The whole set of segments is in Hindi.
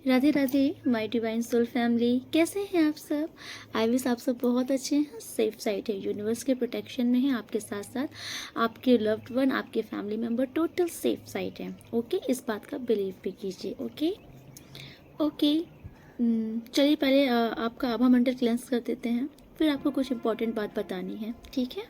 Radhe Radhe my divine soul family, कैसे हैं आप सब। आई विश आप सब बहुत अच्छे हैं, सेफ साइड है, यूनिवर्स के प्रोटेक्शन में है, आपके साथ साथ आपके लव्ड वन, आपके family member total safe side है। ओके, इस बात का बिलीव भी कीजिए। Okay okay. चलिए पहले आपका आभा मंडल क्लेंस कर देते हैं, फिर आपको कुछ इंपॉर्टेंट बात बतानी है, ठीक है।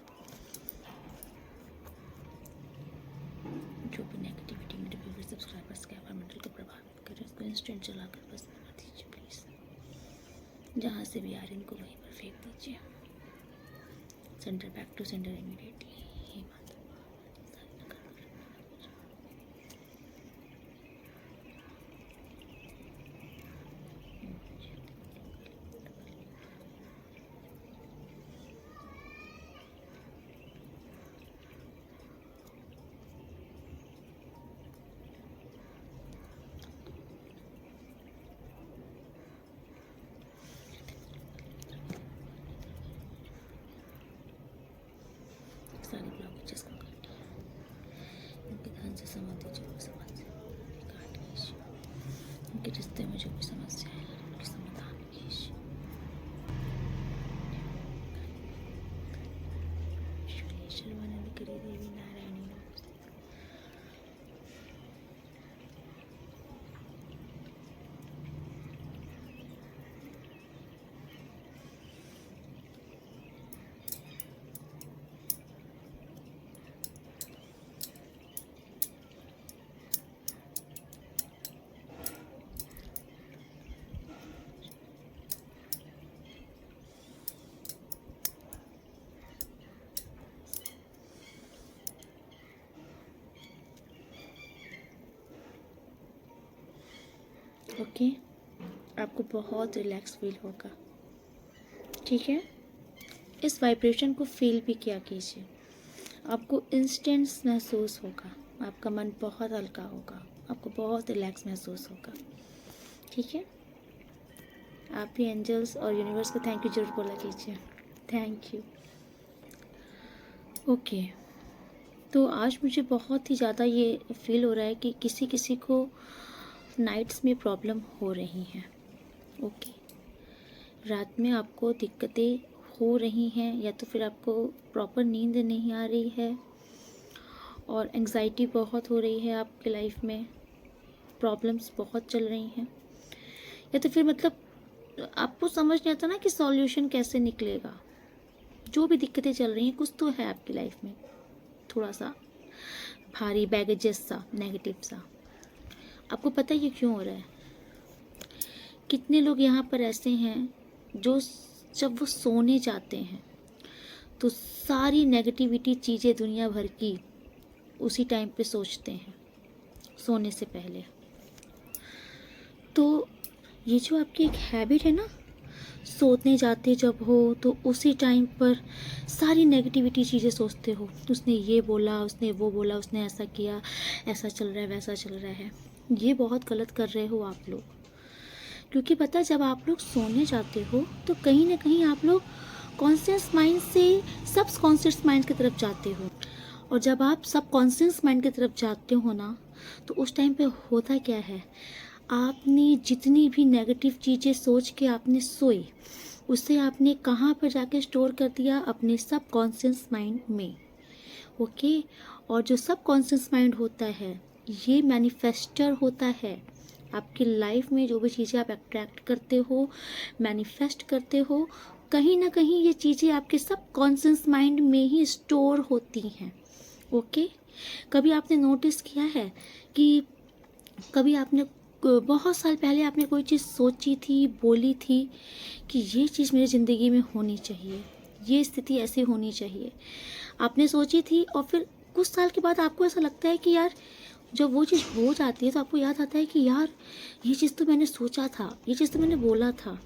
जो भी नेगेटिविटी मेरे व्यूअर्स सब्सक्राइबर्स के आभा मंडल को प्रभावित करे उसको इंस्टेंट जलाकर बस बना दीजिए प्लीज़। जहाँ से भी आ रहे इनको वहीं पर फेंक दीजिए। Centre back to centre immediately. हे माता सारे ब्लॉकेजेस को काटिए, उनके ध्यान से संबंधित जो भी समस्या है काट लीजिए, उनके रिश्ते में जो भी समस्या है उनके समाधान कीजिए। ईश्वरवानंद करी देवी नारायणी नमस्ते। ओके, आपको बहुत रिलैक्स फील होगा, ठीक है। इस वाइब्रेशन को फील भी किया कीजिए, आपको इंस्टेंट महसूस होगा, आपका मन बहुत हल्का होगा, आपको बहुत रिलैक्स महसूस होगा, ठीक है। आप भी एंजल्स और यूनिवर्स को थैंक यू जरूर बोला कीजिए, थैंक यू। ओके, तो आज मुझे बहुत ही ज़्यादा ये फील हो रहा है कि किसी किसी को नाइट्स में प्रॉब्लम हो रही हैं। ओके, रात में आपको दिक्कतें हो रही हैं, या तो फिर आपको प्रॉपर नींद नहीं आ रही है और एंग्जाइटी बहुत हो रही है, आपके लाइफ में प्रॉब्लम्स बहुत चल रही हैं, या तो फिर मतलब आपको समझ नहीं आता ना कि सॉल्यूशन कैसे निकलेगा। जो भी दिक्कतें चल रही हैं, कुछ तो है आपकी लाइफ में थोड़ा सा भारी बैगेजेस सा, नेगेटिव सा। आपको पता है ये क्यों हो रहा है। कितने लोग यहाँ पर ऐसे हैं जो जब वो सोने जाते हैं तो सारी नेगेटिविटी चीज़ें दुनिया भर की उसी टाइम पे सोचते हैं सोने से पहले। तो ये जो आपकी एक हैबिट है ना, सोने जाते जब हो तो उसी टाइम पर सारी नेगेटिविटी चीज़ें सोचते हो, उसने ये बोला, उसने वो बोला, उसने ऐसा किया, ऐसा चल रहा है, वैसा चल रहा है। ये बहुत गलत कर रहे हो आप लोग, क्योंकि पता जब आप लोग सोने जाते हो तो कहीं ना कहीं आप लोग कॉन्शियस माइंड से सब कॉन्शियस माइंड की तरफ जाते हो, और जब आप सब कॉन्शियस माइंड की तरफ जाते हो ना, तो उस टाइम पे होता क्या है, आपने जितनी भी नेगेटिव चीज़ें सोच के आपने सोई, उसे आपने कहाँ पर जाके स्टोर कर दिया, अपने सब कॉन्शियस माइंड में। ओके, और जो सब कॉन्शियस माइंड होता है ये मैनिफेस्टर होता है। आपकी लाइफ में जो भी चीज़ें आप अट्रैक्ट करते हो, मैनिफेस्ट करते हो, कहीं ना कहीं ये चीज़ें आपके सब कॉन्शियस माइंड में ही स्टोर होती हैं। ओके, कभी आपने नोटिस किया है कि कभी आपने बहुत साल पहले आपने कोई चीज़ सोची थी, बोली थी कि ये चीज़ मेरी ज़िंदगी में होनी चाहिए, ये स्थिति ऐसी होनी चाहिए, आपने सोची थी, और फिर कुछ साल के बाद आपको ऐसा लगता है कि यार जब वो चीज़ हो जाती है तो आपको याद आता है कि यार ये चीज़ तो मैंने सोचा था, ये चीज़ तो मैंने बोला था।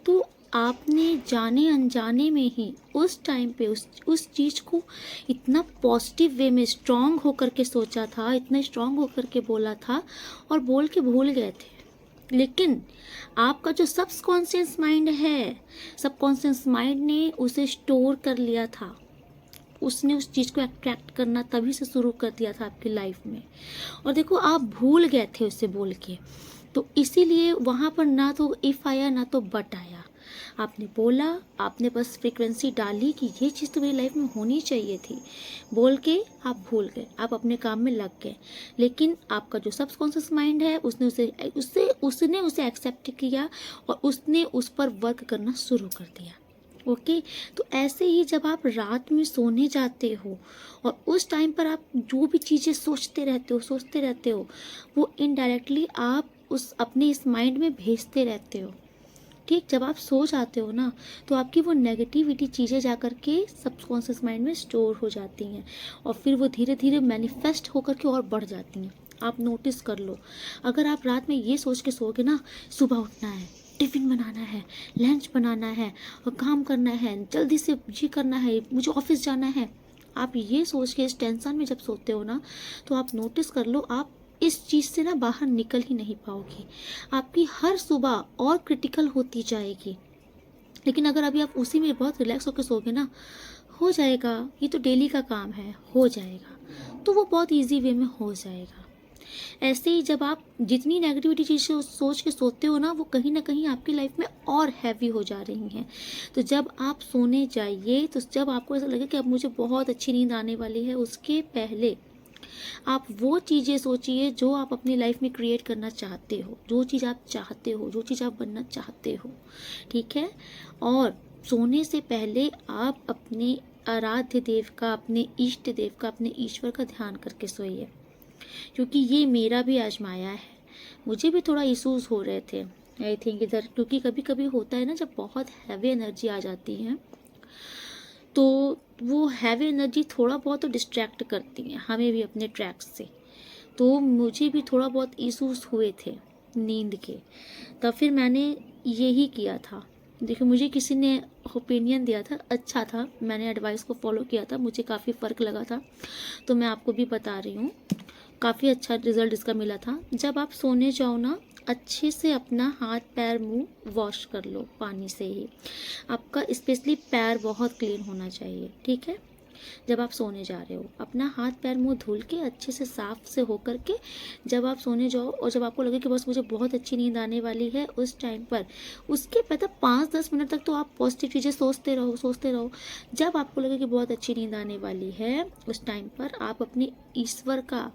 तो आपने जाने अनजाने में ही उस टाइम पे उस चीज़ को इतना पॉजिटिव वे में स्ट्रांग होकर के सोचा था, इतना स्ट्रांग होकर के बोला था, और बोल के भूल गए थे। लेकिन आपका जो सबकॉन्शियस माइंड है, सबकॉन्शियस माइंड ने उसे स्टोर कर लिया था, उसने उस चीज़ को अट्रैक्ट करना तभी से शुरू कर दिया था आपकी लाइफ में, और देखो आप भूल गए थे उसे बोल के, तो इसीलिए वहाँ पर ना तो इफ़ आया ना तो बट आया। आपने बोला, आपने बस फ्रीक्वेंसी डाली कि ये चीज़ तो मेरी लाइफ में होनी चाहिए थी, बोल के आप भूल गए, आप अपने काम में लग गए। लेकिन आपका जो सबकॉन्शियस माइंड है उसने उसे एक्सेप्ट किया और उसने उस पर वर्क करना शुरू कर दिया। ओके। तो ऐसे ही जब आप रात में सोने जाते हो और उस टाइम पर आप जो भी चीज़ें सोचते रहते हो, वो इनडायरेक्टली आप उस अपने इस माइंड में भेजते रहते हो। ठीक, जब आप सो जाते हो ना, तो आपकी वो नेगेटिविटी चीज़ें जा कर के सबकॉन्शियस माइंड में स्टोर हो जाती हैं और फिर वो धीरे धीरे मैनिफेस्ट होकर के और बढ़ जाती हैं। आप नोटिस कर लो, अगर आप रात में ये सोच के सोओगे ना, सुबह उठना है, टिफ़िन बनाना है, लंच बनाना है और काम करना है, जल्दी से ये करना है, मुझे ऑफिस जाना है, आप ये सोच के इस टेंशन में जब सोते हो ना, तो आप नोटिस कर लो, आप इस चीज़ से ना बाहर निकल ही नहीं पाओगे। आपकी हर सुबह और क्रिटिकल होती जाएगी। लेकिन अगर अभी आप उसी में बहुत रिलैक्स होकर सोओगे ना, हो जाएगा, ये तो डेली का काम है, हो जाएगा, तो वो बहुत इजी वे में हो जाएगा। ऐसे ही जब आप जितनी नेगेटिविटी चीज़ सोच के सोते हो ना, वो कहीं ना कहीं आपकी लाइफ में और हैवी हो जा रही हैं। तो जब आप सोने जाइए, तो जब आपको ऐसा लगे कि अब मुझे बहुत अच्छी नींद आने वाली है, उसके पहले आप वो चीज़ें सोचिए जो आप अपनी लाइफ में क्रिएट करना चाहते हो, जो चीज़ आप चाहते हो, जो चीज़ आप बनना चाहते हो। ठीक है। और सोने से पहले आप अपने आराध्य देव का, अपने इष्ट देव का, अपने ईश्वर का ध्यान करके सोइए, क्योंकि ये मेरा भी आजमाया है। मुझे भी थोड़ा इश्यूज हो रहे थे, आई थिंक इधर, क्योंकि कभी कभी होता है ना, जब बहुत हैवी एनर्जी आ जाती है, तो वो हैवी एनर्जी थोड़ा बहुत तो डिस्ट्रैक्ट करती हैं हमें भी अपने ट्रैक से। तो मुझे भी थोड़ा बहुत इश्यूज हुए थे नींद के, तब फिर मैंने यही किया था। देखिए, मुझे किसी ने ओपिनियन दिया था, अच्छा था, मैंने एडवाइस को फॉलो किया था, मुझे काफ़ी फ़र्क लगा था, तो मैं आपको भी बता रही हूँ। काफ़ी अच्छा रिजल्ट इसका मिला था। जब आप सोने जाओ ना, अच्छे से अपना हाथ पैर मुंह वॉश कर लो पानी से ही। आपका स्पेशली पैर बहुत क्लीन होना चाहिए। ठीक है। जब आप सोने जा रहे हो, अपना हाथ पैर मुंह धुल के अच्छे से साफ से हो करके जब आप सोने जाओ, और जब आपको लगे कि बस मुझे बहुत अच्छी नींद आने वाली है, उस टाइम पर उसके पता 5-10 मिनट तक तो आप पॉजिटिव चीज़ें सोचते रहो। जब आपको लगे कि बहुत अच्छी नींद आने वाली है, उस टाइम पर आप अपने ईश्वर का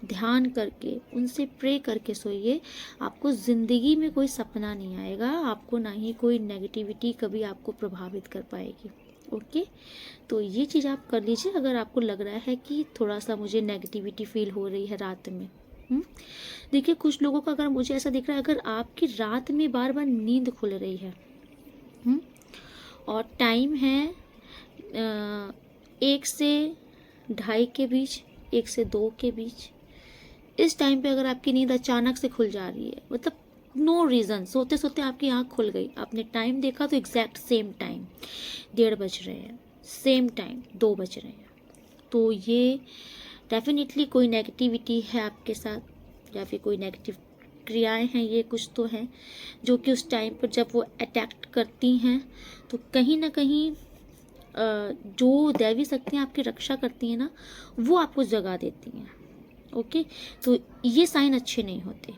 ध्यान करके, उनसे प्रे करके सोइए। आपको ज़िंदगी में कोई सपना नहीं आएगा, आपको ना ही कोई नेगेटिविटी कभी आपको प्रभावित कर पाएगी। ओके। तो ये चीज़ आप कर लीजिए अगर आपको लग रहा है कि थोड़ा सा मुझे नेगेटिविटी फील हो रही है रात में। देखिए, कुछ लोगों का अगर मुझे ऐसा दिख रहा है, अगर आपकी रात में बार बार नींद खुल रही है, और टाइम है 1 से 2:30 के बीच, 1 से 2 के बीच, इस टाइम पे अगर आपकी नींद अचानक से खुल जा रही है, मतलब नो रीज़न, सोते सोते आपकी आँख खुल गई, आपने टाइम देखा तो एग्जैक्ट सेम टाइम 1:30 बज रहे हैं, सेम टाइम 2 बज रहे हैं, तो ये डेफिनेटली कोई नेगेटिविटी है आपके साथ, या फिर कोई नेगेटिव क्रियाएं हैं, ये कुछ तो हैं जो कि उस टाइम पर जब वो अटैक करती हैं, तो कहीं ना कहीं जो दैवी शक्तियाँ आपकी रक्षा करती हैं ना, वो आपको जगा देती हैं। ओके। तो ये साइन अच्छे नहीं होते।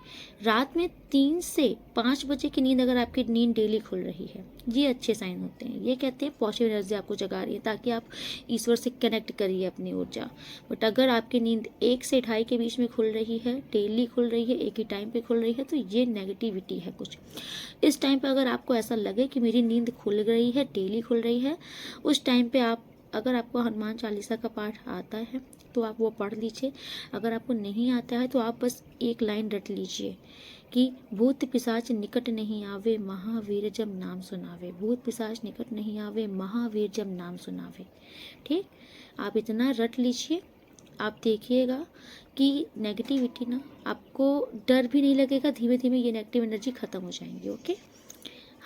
रात में 3 से 5 बजे की नींद, अगर आपकी नींद डेली खुल रही है, ये अच्छे साइन होते हैं। ये कहते हैं पॉजिटिव एनर्जी आपको जगा रही है, ताकि आप ईश्वर से कनेक्ट करिए अपनी ऊर्जा। बट अगर आपकी नींद 1 से 2:30 के बीच में खुल रही है, डेली खुल रही है, एक ही टाइम पे खुल रही है, तो ये नेगेटिविटी है कुछ। इस टाइम पे अगर आपको ऐसा लगे कि मेरी नींद खुल रही है, डेली खुल रही है, उस टाइम पे आप, अगर आपको हनुमान चालीसा का पाठ आता है तो आप वो पढ़ लीजिए। अगर आपको नहीं आता है तो आप बस एक लाइन रट लीजिए कि भूत पिशाच निकट नहीं आवे, महावीर जब नाम सुनावे। भूत पिशाच निकट नहीं आवे, महावीर जब नाम सुनावे। ठीक, आप इतना रट लीजिए। आप देखिएगा कि नेगेटिविटी ना, आपको डर भी नहीं लगेगा, धीमे धीमे ये नेगेटिव एनर्जी ख़त्म हो जाएंगी। ओके।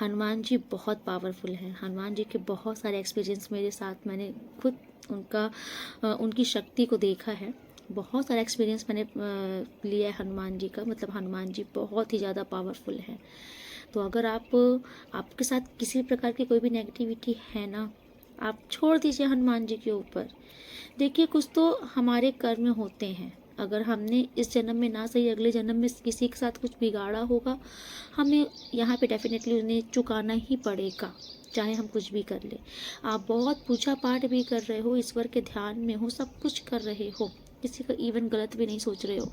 हनुमान जी बहुत पावरफुल हैं। हनुमान जी के बहुत सारे एक्सपीरियंस मेरे साथ, मैंने खुद उनकी शक्ति को देखा है। बहुत सारा एक्सपीरियंस मैंने लिया है हनुमान जी का, मतलब हनुमान जी बहुत ही ज़्यादा पावरफुल है। तो अगर आपके साथ किसी प्रकार की कोई भी नेगेटिविटी है ना, आप छोड़ दीजिए हनुमान जी के ऊपर। देखिए, कुछ तो हमारे कर्म होते हैं, अगर हमने इस जन्म में ना सही अगले जन्म में किसी के साथ कुछ बिगाड़ा होगा, हमें यहाँ पे डेफिनेटली उन्हें चुकाना ही पड़ेगा, चाहे हम कुछ भी कर ले। आप बहुत पूजा पाठ भी कर रहे हो, ईश्वर के ध्यान में हो, सब कुछ कर रहे हो, किसी का इवन गलत भी नहीं सोच रहे हो,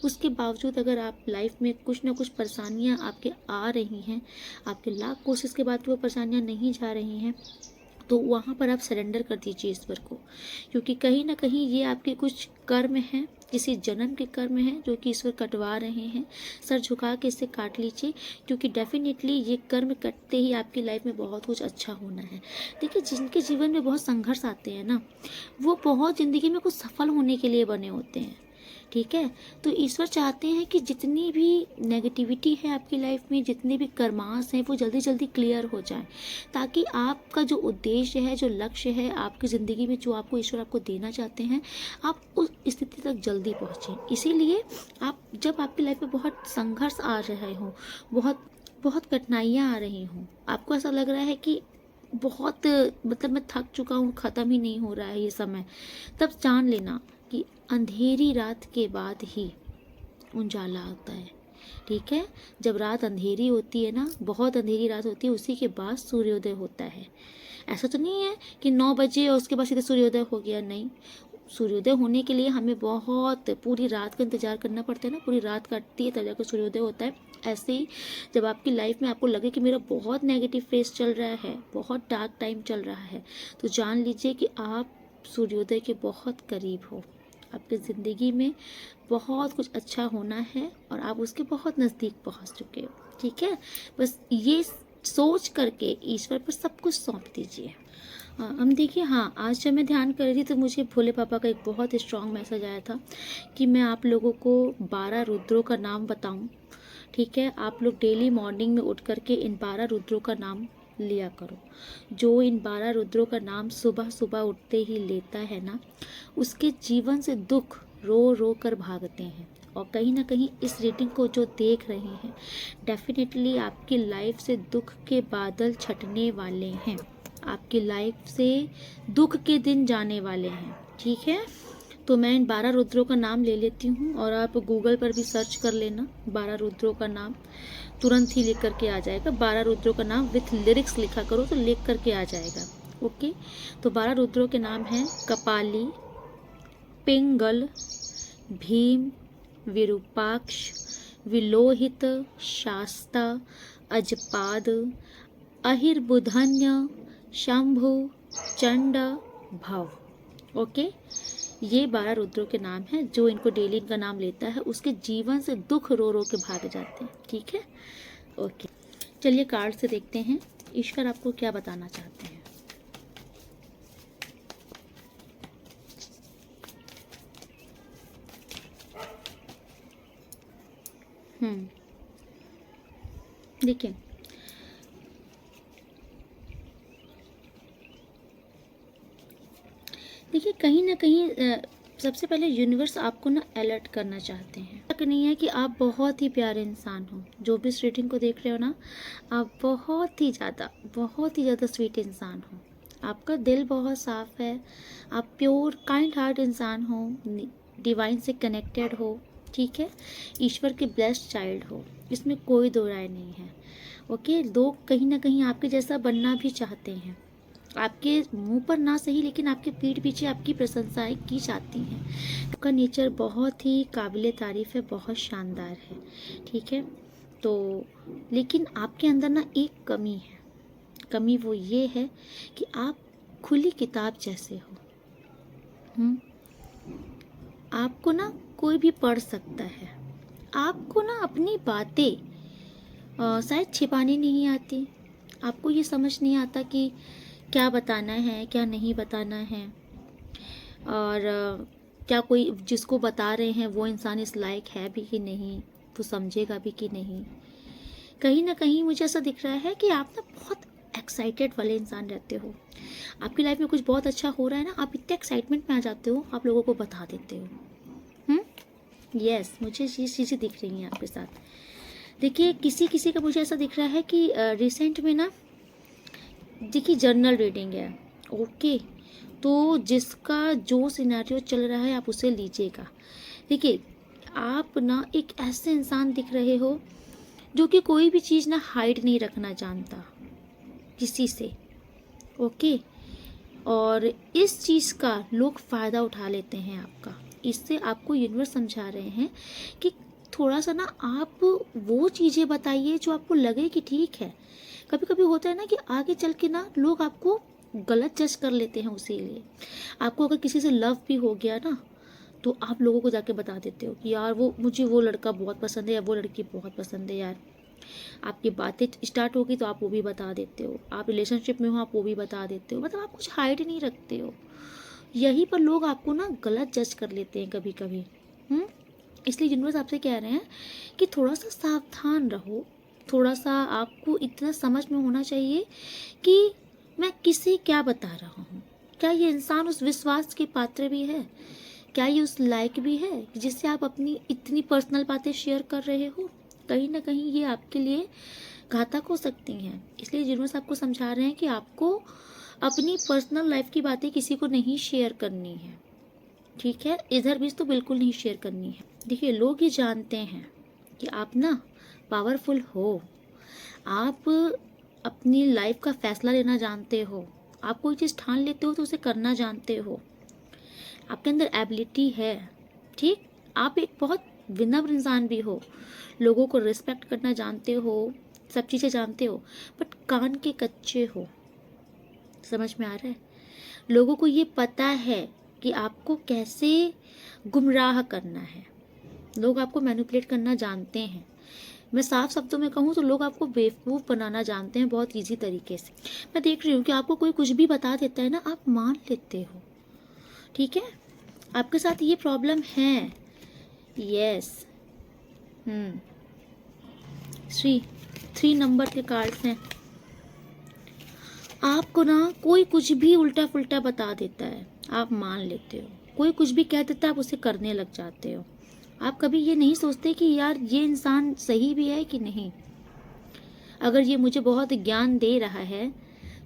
उसके बावजूद अगर आप लाइफ में कुछ ना कुछ परेशानियां आपके आ रही हैं, आपके लाख कोशिश के बाद भी वो परेशानियां नहीं जा रही हैं, तो वहाँ पर आप सरेंडर कर दीजिए ईश्वर को, क्योंकि कहीं ना कहीं ये आपके कुछ कर्म हैं, किसी जन्म के कर्म हैं जो कि ईश्वर कटवा रहे हैं। सर झुका के इसे काट लीजिए, क्योंकि डेफिनेटली ये कर्म कटते ही आपकी लाइफ में बहुत कुछ अच्छा होना है। देखिए, जिनके जीवन में बहुत संघर्ष आते हैं ना, वो बहुत ज़िंदगी में कुछ सफल होने के लिए बने होते हैं, ठीक है। तो ईश्वर चाहते हैं कि जितनी भी नेगेटिविटी है आपकी लाइफ में, जितने भी कर्मास हैं, वो जल्दी जल्दी क्लियर हो जाएं, ताकि आपका जो उद्देश्य है, जो लक्ष्य है आपकी ज़िंदगी में, जो आपको ईश्वर आपको देना चाहते हैं, आप उस स्थिति तक जल्दी पहुँचें। इसीलिए आप जब आपकी लाइफ में बहुत संघर्ष आ रहे हों, बहुत बहुत कठिनाइयाँ आ रही हों, आपको ऐसा लग रहा है कि बहुत मतलब मैं थक चुका हूँ, ख़त्म ही नहीं हो रहा है ये समय, तब जान लेना कि अंधेरी रात के बाद ही उजाला आता है, ठीक है। जब रात अंधेरी होती है ना, बहुत अंधेरी रात होती है, उसी के बाद सूर्योदय होता है। ऐसा तो नहीं है कि 9 बजे और उसके बाद सीधे सूर्योदय हो गया, नहीं। सूर्योदय होने के लिए हमें बहुत पूरी रात का इंतजार करना पड़ता है ना, पूरी रात कटती है तब जाकर सूर्योदय होता है। ऐसे ही जब आपकी लाइफ में आपको लगे कि मेरा बहुत नेगेटिव फेस चल रहा है, बहुत डार्क टाइम चल रहा है, तो जान लीजिए कि आप सूर्योदय के बहुत करीब हो, आपकी ज़िंदगी में बहुत कुछ अच्छा होना है और आप उसके बहुत नज़दीक पहुंच चुके हो, ठीक है। बस ये सोच करके ईश्वर पर सब कुछ सौंप दीजिए। हम देखिए, हाँ, आज जब मैं ध्यान कर रही थी तो मुझे भोले पापा का एक बहुत स्ट्रॉन्ग मैसेज आया था कि मैं आप लोगों को 12 रुद्रों का नाम बताऊं, ठीक है। आप लोग डेली मॉर्निंग में उठ करके इन 12 रुद्रों का नाम लिया करो। जो इन 12 रुद्रों का नाम सुबह सुबह उठते ही लेता है ना, उसके जीवन से दुख रो रो कर भागते हैं। और कहीं ना कहीं इस रीडिंग को जो देख रहे हैं, डेफिनेटली आपकी लाइफ से दुख के बादल छटने वाले हैं, आपकी लाइफ से दुख के दिन जाने वाले हैं, ठीक है। तो मैं इन 12 रुद्रों का नाम ले लेती हूँ और आप गूगल पर भी सर्च कर लेना 12 रुद्रों का नाम, तुरंत ही लिख करके आ जाएगा। 12 रुद्रों का नाम विथ लिरिक्स लिखा करो तो लिख करके आ जाएगा, ओके। तो 12 रुद्रों के नाम हैं कपाली, पिंगल, भीम, विरूपाक्ष, विलोहित, शास्ता, अजपाद, अहिर्बुधन्य, शंभु, चंड, भव, ओके। ये 12 रुद्रों के नाम हैं। जो इनको डेली इनका नाम लेता है उसके जीवन से दुख रो रो के भाग जाते हैं, ठीक है, ओके। चलिए कार्ड से देखते हैं ईश्वर आपको क्या बताना चाहते हैं। देखिए, देखिए कहीं ना कहीं सबसे पहले यूनिवर्स आपको ना अलर्ट करना चाहते हैं। तक नहीं है कि आप बहुत ही प्यारे इंसान हो, जो भी इस रीडिंग को देख रहे हो ना, आप बहुत ही ज़्यादा स्वीट इंसान हो, आपका दिल बहुत साफ है, आप प्योर काइंड हार्ट इंसान हो, डिवाइन से कनेक्टेड हो, ठीक है, ईश्वर के ब्लेस्ड चाइल्ड हो, इसमें कोई दो राय नहीं है, ओके। लोग कहीं ना कहीं आपके जैसा बनना भी चाहते हैं, आपके मुंह पर ना सही लेकिन आपके पीठ पीछे आपकी प्रशंसाएं की जाती हैं। आपका नेचर बहुत ही काबिले तारीफ है, बहुत शानदार है, ठीक है। तो लेकिन आपके अंदर ना एक कमी है, कमी वो ये है कि आप खुली किताब जैसे हो। आपको ना कोई भी पढ़ सकता है, आपको ना अपनी बातें शायद छिपानी नहीं आती, आपको ये समझ नहीं आता कि क्या बताना है क्या नहीं बताना है, और क्या कोई जिसको बता रहे हैं वो इंसान इस लायक है भी कि नहीं, वो समझेगा भी कि नहीं। कहीं ना कहीं मुझे ऐसा दिख रहा है कि आप ना बहुत एक्साइटेड वाले इंसान रहते हो, आपकी लाइफ में कुछ बहुत अच्छा हो रहा है ना, आप इतने एक्साइटमेंट में आ जाते हो, आप लोगों को बता देते हो। यस, मुझे ये चीज़ें दिख रही हैं आपके साथ। देखिए, किसी किसी का मुझे ऐसा दिख रहा है कि रिसेंट में ना, देखिए जर्नल रीडिंग है, ओके। तो जिसका जो सिनेरियो चल रहा है आप उसे लीजिएगा, देखिए, आप ना एक ऐसे इंसान दिख रहे हो जो कि कोई भी चीज़ ना हाइड नहीं रखना जानता किसी से। ओके। और इस चीज़ का लोग फ़ायदा उठा लेते हैं आपका। इससे आपको यूनिवर्स समझा रहे हैं कि थोड़ा सा ना आप वो चीज़ें बताइए जो आपको लगे कि ठीक है। कभी कभी होता है ना कि आगे चल के ना लोग आपको गलत जज कर लेते हैं। उसी लिए आपको अगर किसी से लव भी हो गया ना, तो आप लोगों को जाके बता देते हो कि यार वो मुझे वो लड़का बहुत पसंद है या वो लड़की बहुत पसंद है यार। आपकी बातें स्टार्ट होगी तो आप वो भी बता देते हो, आप रिलेशनशिप में हो आप वो भी बता देते हो, मतलब आप कुछ हाइड नहीं रखते हो। यहीं पर लोग आपको ना गलत जज कर लेते हैं कभी कभी। इसलिए यूनिवर्स आपसे कह रहे हैं कि थोड़ा सा सावधान रहो। थोड़ा सा आपको इतना समझ में होना चाहिए कि मैं किसे क्या बता रहा हूँ। क्या ये इंसान उस विश्वास के पात्र भी है? क्या ये उस लायक भी है जिससे आप अपनी इतनी पर्सनल बातें शेयर कर रहे हो? कहीं ना कहीं ये आपके लिए घातक हो सकती हैं। इसलिए यूनिवर्स आपको समझा रहे हैं कि आपको अपनी पर्सनल लाइफ की बातें किसी को नहीं शेयर करनी है। ठीक है, इधर भी तो बिल्कुल नहीं शेयर करनी है। देखिए, लोग ये जानते हैं कि आप ना पावरफुल हो, आप अपनी लाइफ का फैसला लेना जानते हो, आप कोई चीज़ ठान लेते हो तो उसे करना जानते हो, आपके अंदर एबिलिटी है। ठीक, आप एक बहुत विनम्र इंसान भी हो, लोगों को रिस्पेक्ट करना जानते हो, सब चीज़ें जानते हो, बट कान के कच्चे हो। समझ में आ रहा है? लोगों को ये पता है कि आपको कैसे गुमराह करना है। लोग आपको मैनिपुलेट करना जानते हैं। मैं साफ शब्दों में कहूँ तो लोग आपको बेवकूफ़ बनाना जानते हैं बहुत इजी तरीके से। मैं देख रही हूँ कि आपको कोई कुछ भी बता देता है ना, आप मान लेते हो। ठीक है, आपके साथ ये प्रॉब्लम है। यस। थ्री नंबर के कार्ड्स हैं। आपको ना कोई कुछ भी उल्टा पुल्टा बता देता है, आप मान लेते हो। कोई कुछ भी कह देता है, आप उसे करने लग जाते हो। आप कभी ये नहीं सोचते कि यार ये इंसान सही भी है कि नहीं। अगर ये मुझे बहुत ज्ञान दे रहा है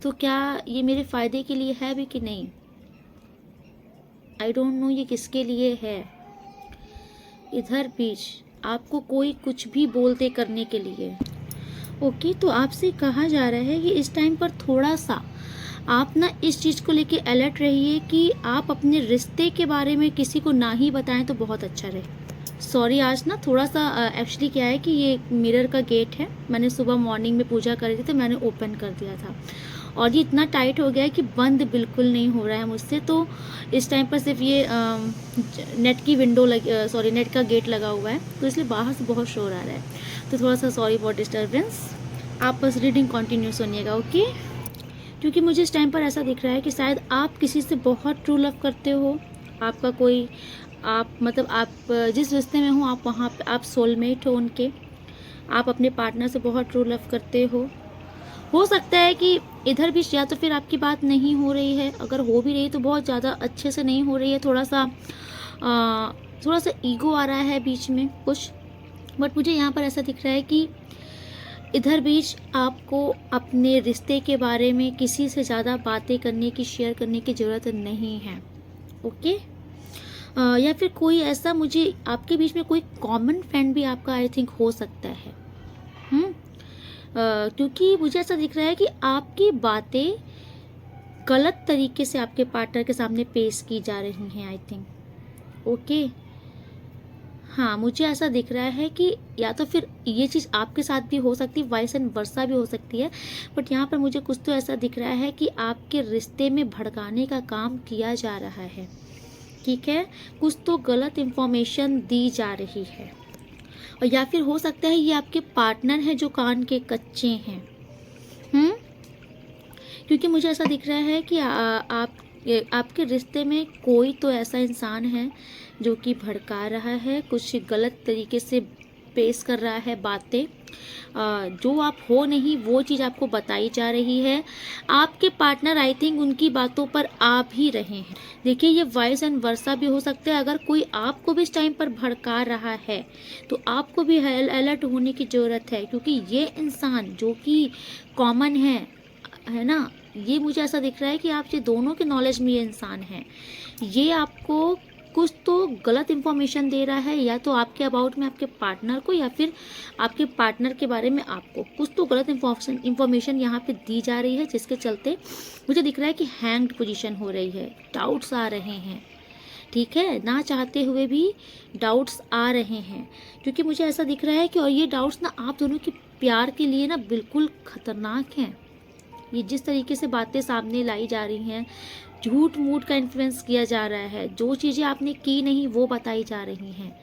तो क्या ये मेरे फ़ायदे के लिए है भी कि नहीं। आई डोंट नो ये किसके लिए है। इधर बीच आपको कोई कुछ भी बोलते करने के लिए। ओके, तो आपसे कहा जा रहा है कि इस टाइम पर थोड़ा सा आप ना इस चीज़ को लेके अलर्ट रहिए कि आप अपने रिश्ते के बारे में किसी को ना ही बताएं तो बहुत अच्छा रहे। सॉरी, आज ना थोड़ा सा एक्चुअली क्या है कि ये मिरर का गेट है, मैंने सुबह मॉर्निंग में पूजा करी थी तो मैंने ओपन कर दिया था और ये इतना टाइट हो गया है कि बंद बिल्कुल नहीं हो रहा है मुझसे। तो इस टाइम पर सिर्फ ये नेट की विंडो नेट का गेट लगा हुआ है, तो इसलिए बाहर से बहुत शोर आ रहा है। तो थोड़ा सा सॉरी फॉर डिस्टर्बेंस। आप बस रीडिंग कंटिन्यू सुनिएगा, ओके। क्योंकि मुझे इस टाइम पर ऐसा दिख रहा है कि शायद आप किसी से बहुत ट्रू लव करते हो। आपका कोई आप मतलब आप जिस रिश्ते में हो आप वहाँ पे आप सोलमेट हो उनके। आप अपने पार्टनर से बहुत ट्रू लव करते हो सकता है कि इधर भी या तो फिर आपकी बात नहीं हो रही है, अगर हो भी रही तो बहुत ज़्यादा अच्छे से नहीं हो रही है। थोड़ा सा ईगो आ रहा है बीच में कुछ। बट मुझे यहाँ पर ऐसा दिख रहा है कि इधर बीच आपको अपने रिश्ते के बारे में किसी से ज़्यादा बातें करने की शेयर करने की ज़रूरत नहीं है, ओके। या फिर कोई ऐसा मुझे आपके बीच में कोई कॉमन फ्रेंड भी आपका आई थिंक हो सकता है। क्योंकि मुझे ऐसा दिख रहा है कि आपकी बातें गलत तरीके से आपके पार्टनर के सामने पेश की जा रही हैं आई थिंक, ओके। हाँ, मुझे ऐसा दिख रहा है कि या तो फिर ये चीज़ आपके साथ भी हो सकती है, वाइस एंड वर्सा भी हो सकती है। बट यहाँ पर मुझे कुछ तो ऐसा दिख रहा है कि आपके रिश्ते में भड़काने का काम किया जा रहा है, ठीक है। कुछ तो गलत इन्फॉर्मेशन दी जा रही है, और या फिर हो सकता है ये आपके पार्टनर हैं जो कान के कच्चे हैं। क्योंकि मुझे ऐसा दिख रहा है कि आपके रिश्ते में कोई तो ऐसा इंसान है जो कि भड़का रहा है, कुछ गलत तरीके से पेश कर रहा है बातें। जो आप हो नहीं वो चीज़ आपको बताई जा रही है। आपके पार्टनर आई थिंक उनकी बातों पर आ भी रहे हैं। देखिए, ये वाइस एंड वर्सा भी हो सकता है। अगर कोई आपको भी इस टाइम पर भड़का रहा है तो आपको भी अलर्ट होने की ज़रूरत है, क्योंकि ये इंसान जो कि कॉमन है ना, ये मुझे ऐसा दिख रहा है कि आप ये दोनों के नॉलेज में ये इंसान है। ये आपको कुछ तो गलत इन्फॉर्मेशन दे रहा है, या तो आपके अबाउट में आपके पार्टनर को, या फिर आपके पार्टनर के बारे में आपको कुछ तो गलत इन्फॉर्मेशन यहाँ पे दी जा रही है, जिसके चलते मुझे दिख रहा है कि हैंग्ड पोजीशन हो रही है, डाउट्स आ रहे हैं। ठीक है, ना चाहते हुए भी डाउट्स आ रहे हैं, क्योंकि मुझे ऐसा दिख रहा है कि और ये डाउट्स ना आप दोनों के प्यार के लिए ना बिल्कुल खतरनाक हैं। ये जिस तरीके से बातें सामने लाई जा रही हैं, झूठ मूठ का इन्फ्लुएंस किया जा रहा है, जो चीज़ें आपने की नहीं वो बताई जा रही हैं,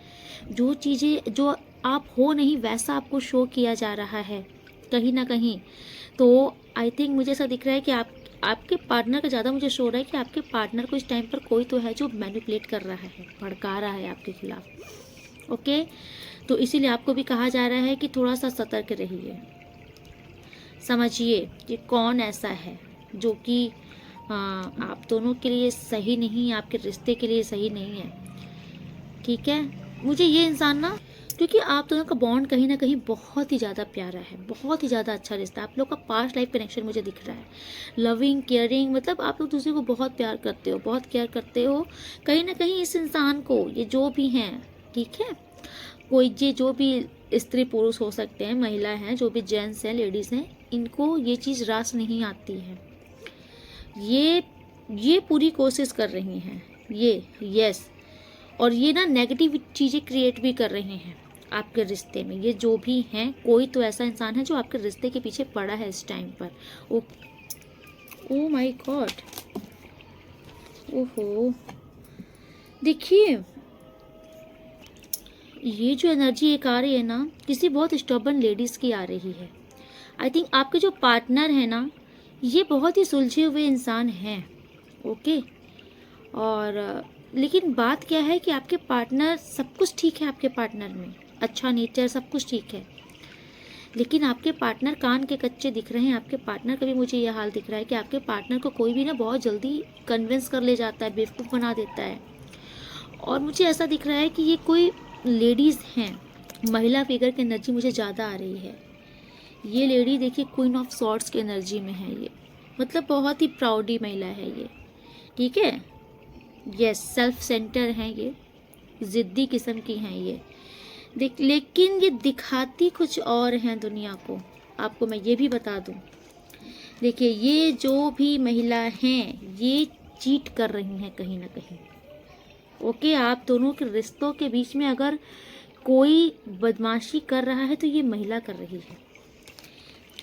जो चीज़ें जो आप हो नहीं वैसा आपको शो किया जा रहा है कहीं ना कहीं। तो आई थिंक मुझे ऐसा दिख रहा है कि आपके पार्टनर का ज़्यादा मुझे शो हो रहा है कि आपके पार्टनर को इस टाइम पर कोई तो है जो मैनिपुलेट कर रहा है, भड़का रहा है आपके खिलाफ। ओके, तो इसीलिए आपको भी कहा जा रहा है कि थोड़ा सा सतर्क रहिए, समझिए कि कौन ऐसा है जो कि आप दोनों के लिए सही नहीं है, आपके रिश्ते के लिए सही नहीं है। ठीक है, मुझे ये इंसान ना, क्योंकि आप दोनों का बॉन्ड कहीं ना कहीं बहुत ही ज़्यादा प्यारा है, बहुत ही ज़्यादा अच्छा रिश्ता है, आप लोग का पास्ट लाइफ कनेक्शन मुझे दिख रहा है, लविंग केयरिंग, मतलब आप लोग दूसरे को बहुत प्यार करते हो, बहुत केयर करते हो। कहीं ना कहीं इस इंसान को, ये जो भी हैं, ठीक है, कोई ये जो भी स्त्री पुरुष हो सकते हैं, महिला हैं, जो भी जेंट्स हैं, लेडीज़ हैं, इनको ये चीज़ रास नहीं आती है। ये पूरी कोशिश कर रही हैं ये, यस, और ये ना नेगेटिव चीज़ें क्रिएट भी कर रहे हैं आपके रिश्ते में। ये जो भी हैं, कोई तो ऐसा इंसान है जो आपके रिश्ते के पीछे पड़ा है इस टाइम पर। ओ माय गॉड, ओहो, देखिए ये जो एनर्जी एक आ रही है ना, किसी बहुत स्टबर्न लेडीज़ की आ रही है। आई थिंक आपके जो पार्टनर है ना, ये बहुत ही सुलझे हुए इंसान हैं। ओके, और लेकिन बात क्या है कि आपके पार्टनर, सब कुछ ठीक है आपके पार्टनर में, अच्छा नेचर, सब कुछ ठीक है, लेकिन आपके पार्टनर कान के कच्चे दिख रहे हैं। आपके पार्टनर का भी मुझे यह हाल दिख रहा है कि आपके पार्टनर को कोई भी ना बहुत जल्दी कन्विंस कर ले जाता है, बेवकूफ़ बना देता है। और मुझे ऐसा दिख रहा है कि ये कोई लेडीज़ हैं, महिला फिगर की एनर्जी मुझे ज़्यादा आ रही है। ये लेडी देखिए क्वीन ऑफ सॉर्ड्स की एनर्जी में है ये, मतलब बहुत ही प्राउडी महिला है ये। ठीक है, यस, सेल्फ सेंटर हैं ये, ज़िद्दी किस्म की हैं ये, लेकिन ये दिखाती कुछ और हैं दुनिया को। आपको मैं ये भी बता दूं, देखिए ये जो भी महिला हैं, ये चीट कर रही हैं कहीं ना कहीं। ओके, आप दोनों के रिश्तों के बीच में अगर कोई बदमाशी कर रहा है तो ये महिला कर रही है।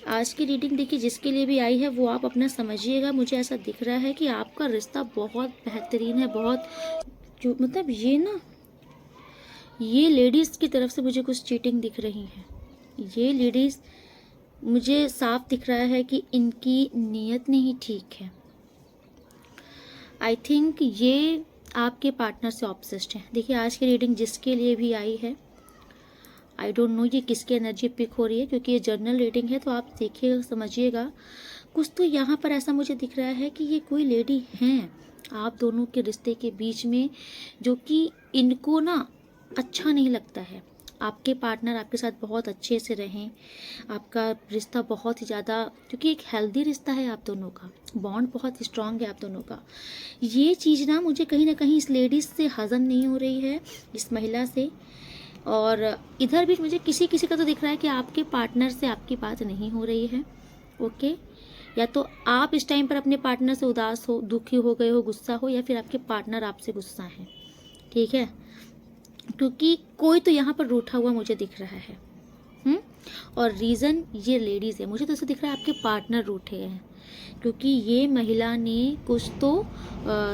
आज की रीडिंग देखिए जिसके लिए भी आई है वो आप अपना समझिएगा। मुझे ऐसा दिख रहा है कि आपका रिश्ता बहुत बेहतरीन है, बहुत जो मतलब ये ना, ये लेडीज़ की तरफ से मुझे कुछ चीटिंग दिख रही है। ये लेडीज़ मुझे साफ दिख रहा है कि इनकी नीयत नहीं ठीक है। आई थिंक ये आपके पार्टनर से ऑब्सेस्ड है। देखिए आज की रीडिंग जिसके लिए भी आई है, आई डोंट नो ये किसकी एनर्जी पिक हो रही है, क्योंकि ये जर्नल रीडिंग है, तो आप देखिएगा, समझिएगा। कुछ तो यहाँ पर ऐसा मुझे दिख रहा है कि ये कोई लेडी हैं आप दोनों के रिश्ते के बीच में, जो कि इनको ना अच्छा नहीं लगता है। आपके पार्टनर आपके साथ बहुत अच्छे से रहें, आपका रिश्ता बहुत ही ज़्यादा, क्योंकि एक हेल्दी रिश्ता है आप दोनों का, बॉन्ड बहुत स्ट्रांग है आप दोनों का। ये चीज़ ना मुझे कहीं ना कहीं इस लेडीज़ से हज़म नहीं हो रही है, इस महिला से। और इधर भी मुझे किसी किसी का तो दिख रहा है कि आपके पार्टनर से आपकी बात नहीं हो रही है। ओके, या तो आप इस टाइम पर अपने पार्टनर से उदास हो, दुखी हो गए हो, गुस्सा हो, या फिर आपके पार्टनर आपसे गुस्सा है। ठीक है, क्योंकि कोई तो यहाँ पर रूठा हुआ मुझे दिख रहा है। और रीज़न ये लेडीज़ है। मुझे तो ऐसा दिख रहा है आपके पार्टनर रूठे हैं, क्योंकि ये महिला ने कुछ तो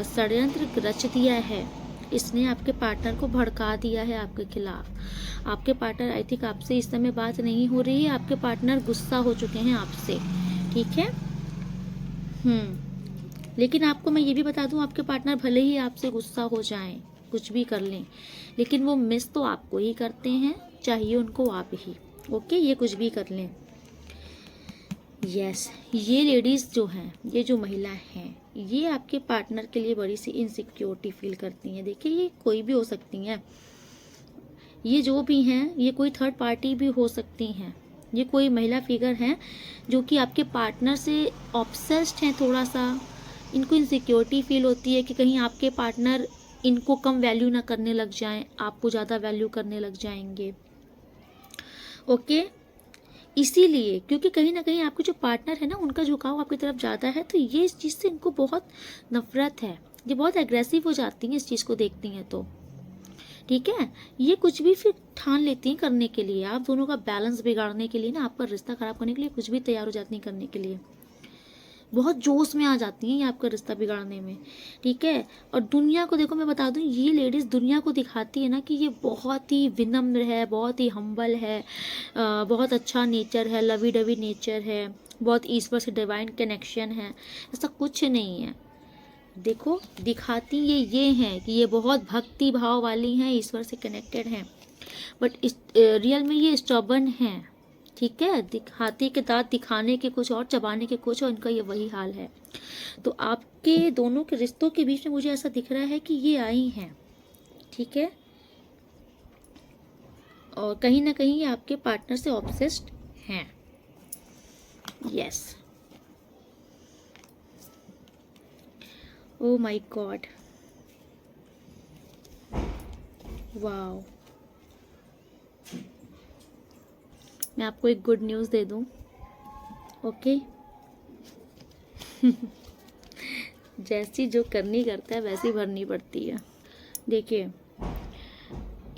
षड्यंत्र रच दिया है। इसने आपके पार्टनर को भड़का दिया है आपके खिलाफ। आपके पार्टनर, आई थिंक आपसे इस समय बात नहीं हो रही है, आपके पार्टनर गुस्सा हो चुके हैं आपसे। ठीक है, लेकिन आपको मैं ये भी बता दूं, आपके पार्टनर भले ही आपसे गुस्सा हो जाएं, कुछ भी कर लें, लेकिन वो मिस तो आपको ही करते हैं, चाहिए उनको आप ही। ओके, ये कुछ भी कर लें। यस, ये लेडीज़ जो हैं, ये जो महिला हैं, ये आपके पार्टनर के लिए बड़ी सी इनसिक्योरिटी फील करती हैं। देखिए ये कोई भी हो सकती हैं, ये जो भी हैं, ये कोई थर्ड पार्टी भी हो सकती हैं। ये कोई महिला फिगर हैं जो कि आपके पार्टनर से ऑब्सेस्ड हैं थोड़ा सा। इनको इनसिक्योरिटी फील होती है कि कहीं आपके पार्टनर इनको कम वैल्यू ना करने लग जाएं, आपको ज़्यादा वैल्यू करने लग जाएंगे। ओके, इसीलिए क्योंकि कहीं ना कहीं आपके जो पार्टनर है ना, उनका झुकाव आपकी तरफ ज़्यादा है, तो ये इस चीज़ से इनको बहुत नफरत है, ये बहुत एग्रेसिव हो जाती हैं इस चीज़ को देखती हैं तो। ठीक है, ये कुछ भी फिर ठान लेती हैं करने के लिए, आप दोनों का बैलेंस बिगाड़ने के लिए ना, आपका रिश्ता खराब करने के लिए कुछ भी तैयार हो जाती हैं करने के लिए, बहुत जोश में आ जाती हैं ये आपका रिश्ता बिगाड़ने में। ठीक है, और दुनिया को देखो, मैं बता दूं, ये लेडीज़ दुनिया को दिखाती है ना कि ये बहुत ही विनम्र है, बहुत ही हम्बल है, बहुत अच्छा नेचर है, लवी डवी नेचर है, बहुत ईश्वर से डिवाइन कनेक्शन है। ऐसा कुछ नहीं है। देखो, दिखाती ये हैं कि ये बहुत भक्ति भाव वाली हैं, ईश्वर से कनेक्टेड हैं, बट इस रियल में ये स्टबर्न हैं। ठीक है, हाथी के दांत दिखाने के कुछ और, चबाने के कुछ और, इनका ये वही हाल है। तो आपके दोनों के रिश्तों के बीच में मुझे ऐसा दिख रहा है कि ये आई हैं। ठीक है, और कहीं ना कहीं ये आपके पार्टनर से ऑब्सेस्ड हैं। Yes, oh my God, wow. मैं आपको एक गुड न्यूज़ दे दूं, ओके। जैसी जो करनी करता है वैसी भरनी पड़ती है। देखिए,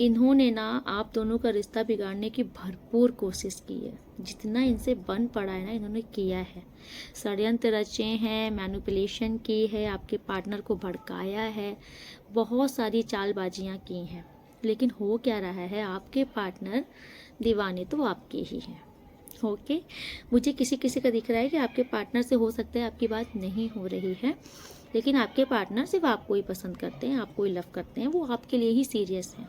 इन्होंने ना आप दोनों का रिश्ता बिगाड़ने की भरपूर कोशिश की है, जितना इनसे बन पड़ा है ना इन्होंने किया है। षड्यंत्र रचे हैं, मैनिपुलेशन की है, आपके पार्टनर को भड़काया है, बहुत सारी चालबाजियाँ की हैं, लेकिन हो क्या रहा है, आपके पार्टनर दीवाने तो आपके ही हैं। ओके, मुझे किसी किसी का दिख रहा है कि आपके पार्टनर से हो सकता है आपकी बात नहीं हो रही है, लेकिन आपके पार्टनर सिर्फ आपको ही पसंद करते हैं, आपको ही लव करते हैं, वो आपके लिए ही सीरियस हैं।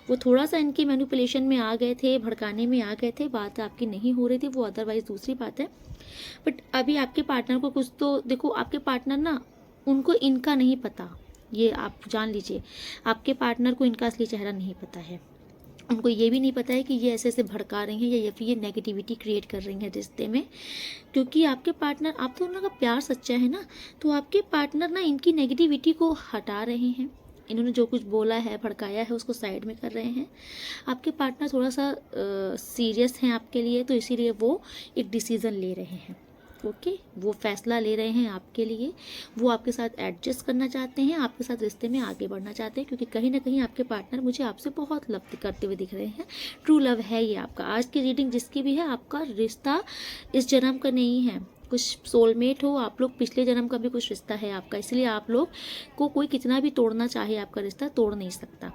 वो थोड़ा सा इनकी मैनिपुलेशन में आ गए थे, भड़काने में आ गए थे, बात आपकी नहीं हो रही थी, वो अदरवाइज दूसरी बात है। बट अभी आपके पार्टनर को कुछ तो देखो, आपके पार्टनर ना, उनको इनका नहीं पता, ये आप जान लीजिए, आपके पार्टनर को इनका असली चेहरा नहीं पता है। उनको ये भी नहीं पता है कि ये ऐसे ऐसे भड़का रही हैं या फिर ये नेगेटिविटी क्रिएट कर रही हैं रिश्ते में, क्योंकि आपके पार्टनर, आप दोनों का प्यार सच्चा है ना, तो आपके पार्टनर ना इनकी नेगेटिविटी को हटा रहे हैं। इन्होंने जो कुछ बोला है, भड़काया है, उसको साइड में कर रहे हैं। आपके पार्टनर थोड़ा सा सीरियस हैं आपके लिए, तो इसीलिए वो एक डिसीज़न ले रहे हैं। ओके, वो फैसला ले रहे हैं आपके लिए, वो आपके साथ एडजस्ट करना चाहते हैं, आपके साथ रिश्ते में आगे बढ़ना चाहते हैं, क्योंकि कहीं ना कहीं आपके पार्टनर मुझे आपसे बहुत लव करते हुए दिख रहे हैं। ट्रू लव है ये आपका। आज की रीडिंग जिसकी भी है, आपका रिश्ता इस जन्म का नहीं है, कुछ सोलमेट हो आप लोग, पिछले जन्म का भी कुछ रिश्ता है आपका, इसलिए आप लोग को कोई कितना भी तोड़ना चाहे आपका रिश्ता तोड़ नहीं सकता।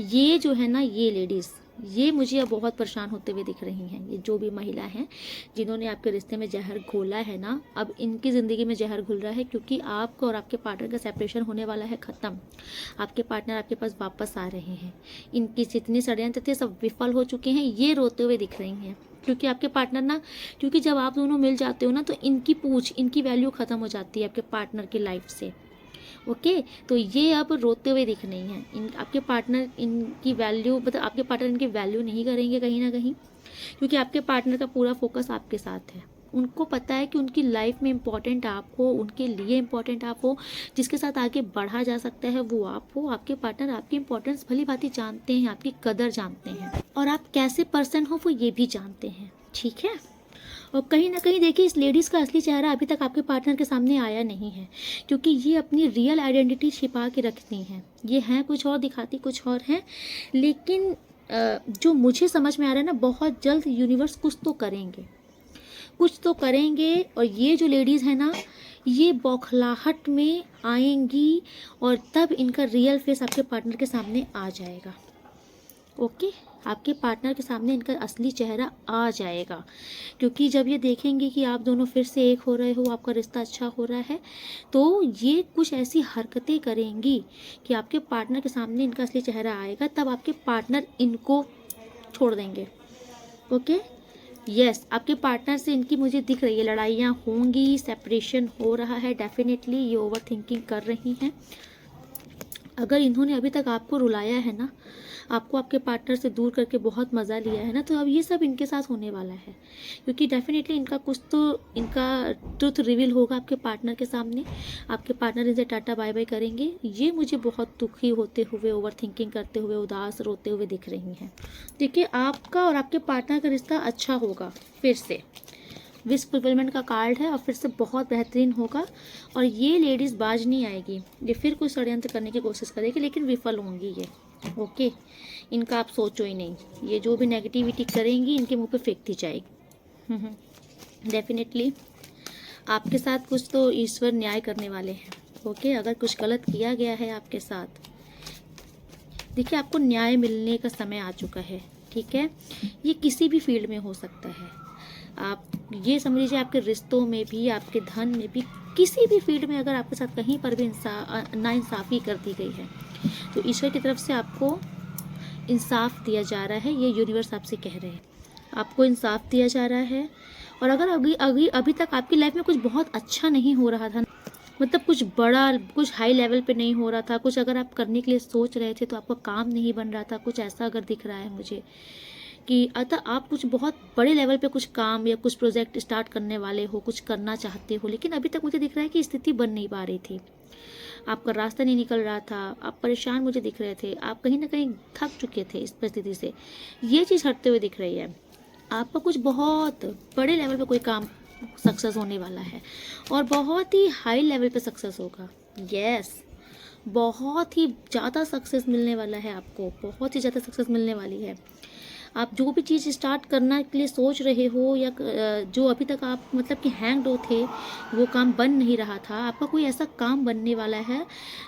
ये जो है ना, ये लेडीज़, ये मुझे अब बहुत परेशान होते हुए दिख रही हैं। ये जो भी महिला हैं जिन्होंने आपके रिश्ते में जहर घोला है ना, अब इनकी ज़िंदगी में जहर घुल रहा है, क्योंकि आपको और आपके पार्टनर का सेपरेशन होने वाला है ख़त्म। आपके पार्टनर आपके पास वापस आ रहे हैं, इनकी जितनी षड्यंत्र थे सब विफल हो चुके हैं, ये रोते हुए दिख रही हैं। क्योंकि आपके पार्टनर ना, क्योंकि जब आप दोनों मिल जाते हो ना, तो इनकी पूछ, इनकी वैल्यू ख़त्म हो जाती है आपके पार्टनर की लाइफ से। ओके, तो ये अब रोते हुए दिख रही हैं। इन आपके पार्टनर इनकी वैल्यू, मतलब आपके पार्टनर इनकी वैल्यू नहीं करेंगे कहीं ना कहीं, क्योंकि आपके पार्टनर का पूरा फोकस आपके साथ है। उनको पता है कि उनकी लाइफ में इम्पॉर्टेंट आप हो, उनके लिए इम्पॉर्टेंट आप हो, जिसके साथ आगे बढ़ा जा सकता है वो आप हो। आपके पार्टनर आपकी इम्पोर्टेंस भली भांति जानते हैं, आपकी कदर जानते हैं, और आप कैसे पर्सन हो वो ये भी जानते हैं। ठीक है, और कहीं ना कहीं देखिए, इस लेडीज़ का असली चेहरा अभी तक आपके पार्टनर के सामने आया नहीं है, क्योंकि ये अपनी रियल आइडेंटिटी छिपा के रखती हैं। ये हैं कुछ और, दिखाती कुछ और हैं, लेकिन जो मुझे समझ में आ रहा है ना, बहुत जल्द यूनिवर्स कुछ तो करेंगे, कुछ तो करेंगे। और ये जो लेडीज़ है ना, ये बौखलाहट में आएंगी, और तब इनका रियल फेस आपके पार्टनर के सामने आ जाएगा। ओके, आपके पार्टनर के सामने इनका असली चेहरा आ जाएगा, क्योंकि जब ये देखेंगे कि आप दोनों फिर से एक हो रहे हो, आपका रिश्ता अच्छा हो रहा है, तो ये कुछ ऐसी हरकतें करेंगी कि आपके पार्टनर के सामने इनका असली चेहरा आएगा, तब आपके पार्टनर इनको छोड़ देंगे। ओके, यस, आपके पार्टनर से इनकी मुझे दिख रही है लड़ाइयाँ होंगी, सेपरेशन हो रहा है डेफिनेटली। ये ओवर थिंकिंग कर रही हैं, अगर इन्होंने अभी तक आपको रुलाया है ना, आपको आपके पार्टनर से दूर करके बहुत मज़ा लिया है ना, तो अब ये सब इनके साथ होने वाला है, क्योंकि डेफिनेटली इनका कुछ तो इनका ट्रुथ रिवील होगा आपके पार्टनर के सामने। आपके पार्टनर इनसे टाटा बाय बाय करेंगे। ये मुझे बहुत दुखी होते हुए, ओवर थिंकिंग करते हुए, उदास रोते हुए दिख रही हैं। देखिए, आपका और आपके पार्टनर का रिश्ता अच्छा होगा। फिर से विश फुलफिलमेंट का कार्ड है और फिर से बहुत बेहतरीन होगा। और ये लेडीज़ बाज नहीं आएगी, ये फिर कुछ षड्यंत्र करने की कोशिश करेगी, लेकिन विफल होंगी ये। ओके, इनका आप सोचो ही नहीं, ये जो भी नेगेटिविटी करेंगी इनके मुंह पे फेंक दी जाएगी। डेफिनेटली आपके साथ कुछ तो ईश्वर न्याय करने वाले हैं। ओके, अगर कुछ गलत किया गया है आपके साथ, देखिए आपको न्याय मिलने का समय आ चुका है। ठीक है, ये किसी भी फील्ड में हो सकता है। आप ये समझ लीजिए, आपके रिश्तों में भी, आपके धन में भी, किसी भी फील्ड में अगर आपके साथ कहीं पर भी नाइंसाफ़ी कर दी गई है, तो ईश्वर की तरफ से आपको इंसाफ दिया जा रहा है। ये यूनिवर्स आपसे कह रहे हैं, आपको इंसाफ दिया जा रहा है। और अगर अभी तक आपकी लाइफ में कुछ बहुत अच्छा नहीं हो रहा था, मतलब कुछ बड़ा, कुछ हाई लेवल पे नहीं हो रहा था, कुछ अगर आप करने के लिए सोच रहे थे तो आपका काम नहीं बन रहा था, कुछ ऐसा अगर दिख रहा है मुझे कि अतः आप कुछ बहुत बड़े लेवल पे कुछ काम या कुछ प्रोजेक्ट स्टार्ट करने वाले हो, कुछ करना चाहते हो, लेकिन अभी तक मुझे दिख रहा है कि स्थिति बन नहीं पा रही थी, आपका रास्ता नहीं निकल रहा था, आप परेशान मुझे दिख रहे थे, आप कहीं ना कहीं थक चुके थे इस परिस्थिति से। ये चीज़ हटते हुए दिख रही है। आपका कुछ बहुत बड़े लेवल पे कोई काम सक्सेस होने वाला है और बहुत ही हाई लेवल पे सक्सेस होगा। यस, बहुत ही ज़्यादा सक्सेस मिलने वाला है आपको, बहुत ही ज़्यादा सक्सेस मिलने वाली है। आप जो भी चीज़ स्टार्ट करने के लिए सोच रहे हो या जो अभी तक आप मतलब कि हैंग्ड हो थे, वो काम बन नहीं रहा था, आपका कोई ऐसा काम बनने वाला है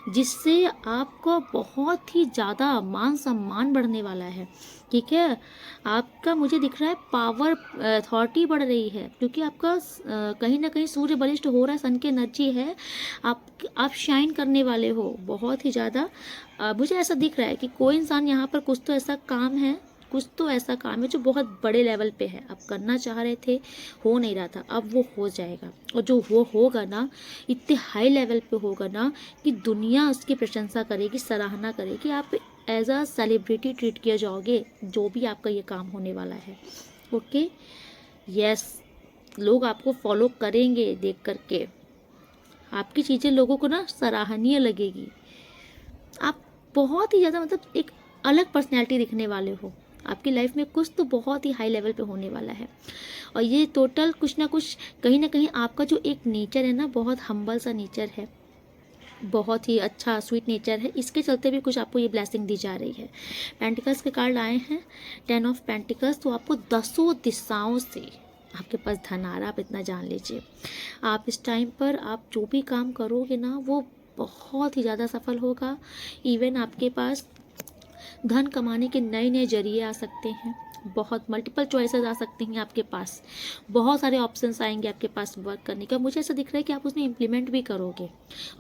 जिससे आपको बहुत ही ज़्यादा मान सम्मान बढ़ने वाला है। ठीक है, आपका मुझे दिख रहा है पावर अथॉरिटी बढ़ रही है, क्योंकि आपका कहीं ना कहीं सूर्य बलिष्ठ हो रहा है, सन की एनर्जी है, आप शाइन करने वाले हो बहुत ही ज़्यादा। मुझे ऐसा दिख रहा है कि कोई इंसान यहाँ पर कुछ तो ऐसा काम है, कुछ तो ऐसा काम है जो बहुत बड़े लेवल पे है, आप करना चाह रहे थे, हो नहीं रहा था, अब वो हो जाएगा। और जो वो होगा ना, इतने हाई लेवल पे होगा ना कि दुनिया उसकी प्रशंसा करेगी, सराहना करेगी, आप एज अ सेलिब्रिटी ट्रीट किया जाओगे, जो भी आपका ये काम होने वाला है। ओके, यस, लोग आपको फॉलो करेंगे देख करके, आपकी चीज़ें लोगों को ना सराहनीय लगेगी। आप बहुत ही ज़्यादा मतलब एक अलग पर्सनैलिटी दिखने वाले हो, आपकी लाइफ में कुछ तो बहुत ही हाई लेवल पे होने वाला है। और ये टोटल कुछ ना कुछ कहीं ना कहीं आपका जो एक नेचर है ना, बहुत हम्बल सा नेचर है, बहुत ही अच्छा स्वीट नेचर है, इसके चलते भी कुछ आपको ये ब्लेसिंग दी जा रही है। पेंटिकल्स के कार्ड आए हैं, 10 ऑफ पेंटिकल्स, तो आपको 10 दिशाओं से आपके पास धन आ रहा, आप इतना जान लीजिए। आप इस टाइम पर आप जो भी काम करोगे ना, वो बहुत ही ज़्यादा सफल होगा। इवन आपके पास धन कमाने के नए नए जरिए आ सकते हैं, बहुत मल्टीपल चॉइसेस आ सकती हैं आपके पास, बहुत सारे ऑप्शंस आएंगे आपके पास वर्क करने का। मुझे ऐसा दिख रहा है कि आप उसमें इम्प्लीमेंट भी करोगे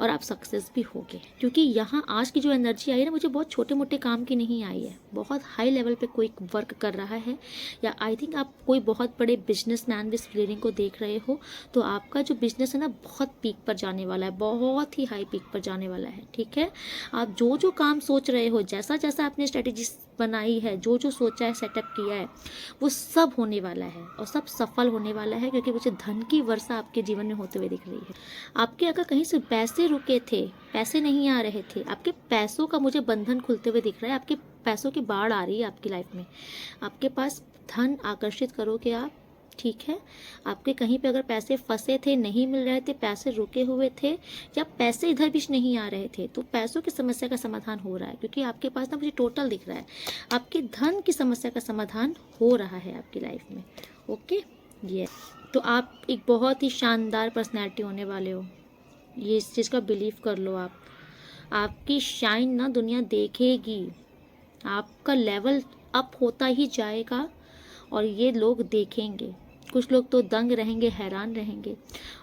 और आप सक्सेस भी होगे, क्योंकि यहाँ आज की जो एनर्जी आई है ना, मुझे बहुत छोटे मोटे काम की नहीं आई है, बहुत हाई लेवल पे कोई वर्क कर रहा है, या आई थिंक आप कोई बहुत बड़े बिजनेस मैन भी रीडिंग को देख रहे हो, तो आपका जो बिजनेस है ना, बहुत पीक पर जाने वाला है, बहुत ही हाई पीक पर जाने वाला है। ठीक है, आप जो जो काम सोच रहे हो, जैसा जैसा आपने स्ट्रेटेजी बनाई है, जो जो सोचा है, सेटअप किया है, वो सब होने वाला है और सब सफल होने वाला है, क्योंकि मुझे धन की वर्षा आपके जीवन में होते हुए दिख रही है। आपके अगर कहीं से पैसे रुके थे, पैसे नहीं आ रहे थे, आपके पैसों का मुझे बंधन खुलते हुए दिख रहा है, आपके पैसों की बाढ़ आ रही है आपकी लाइफ में, आपके पास धन आकर्षित करोगे आप। ठीक है, आपके कहीं पे अगर पैसे फंसे थे, नहीं मिल रहे थे, पैसे रुके हुए थे, या पैसे इधर भी नहीं आ रहे थे, तो पैसों की समस्या का समाधान हो रहा है, क्योंकि आपके पास ना मुझे टोटल दिख रहा है, आपके धन की समस्या का समाधान हो रहा है आपकी लाइफ में। ओके, ये तो आप एक बहुत ही शानदार पर्सनैलिटी होने वाले हो, ये इस चीज़ का बिलीव कर लो आप। आपकी शाइन ना दुनिया देखेगी, आपका लेवल अप होता ही जाएगा और ये लोग देखेंगे। कुछ लोग तो दंग रहेंगे, हैरान रहेंगे,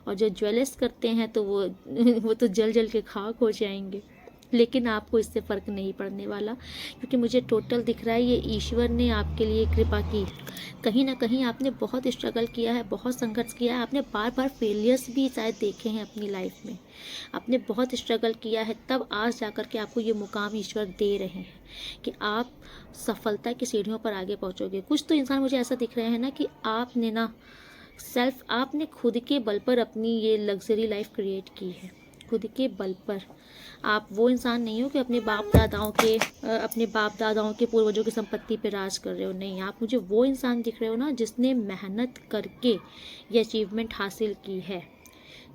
और जो ज्वेलर्स करते हैं तो वो वो तो जल जल के खाक हो जाएंगे। लेकिन आपको इससे फ़र्क नहीं पड़ने वाला, क्योंकि मुझे टोटल दिख रहा है ये ईश्वर ने आपके लिए कृपा की। कहीं ना कहीं आपने बहुत स्ट्रगल किया है, बहुत संघर्ष किया है, आपने बार बार फेलियर्स भी शायद देखे हैं अपनी लाइफ में, आपने बहुत स्ट्रगल किया है, तब आज जाकर के आपको ये मुकाम ईश्वर दे रहे हैं कि आप सफलता की सीढ़ियों पर आगे पहुँचोगे। कुछ तो इंसान मुझे ऐसा दिख रहे हैं ना कि आपने ना आपने खुद के बल पर अपनी ये लग्जरी लाइफ क्रिएट की है, खुद के बल पर। आप वो इंसान नहीं हो कि अपने बाप दादाओं के पूर्वजों की संपत्ति पे राज कर रहे हो, नहीं, आप मुझे वो इंसान दिख रहे हो ना जिसने मेहनत करके ये अचीवमेंट हासिल की है।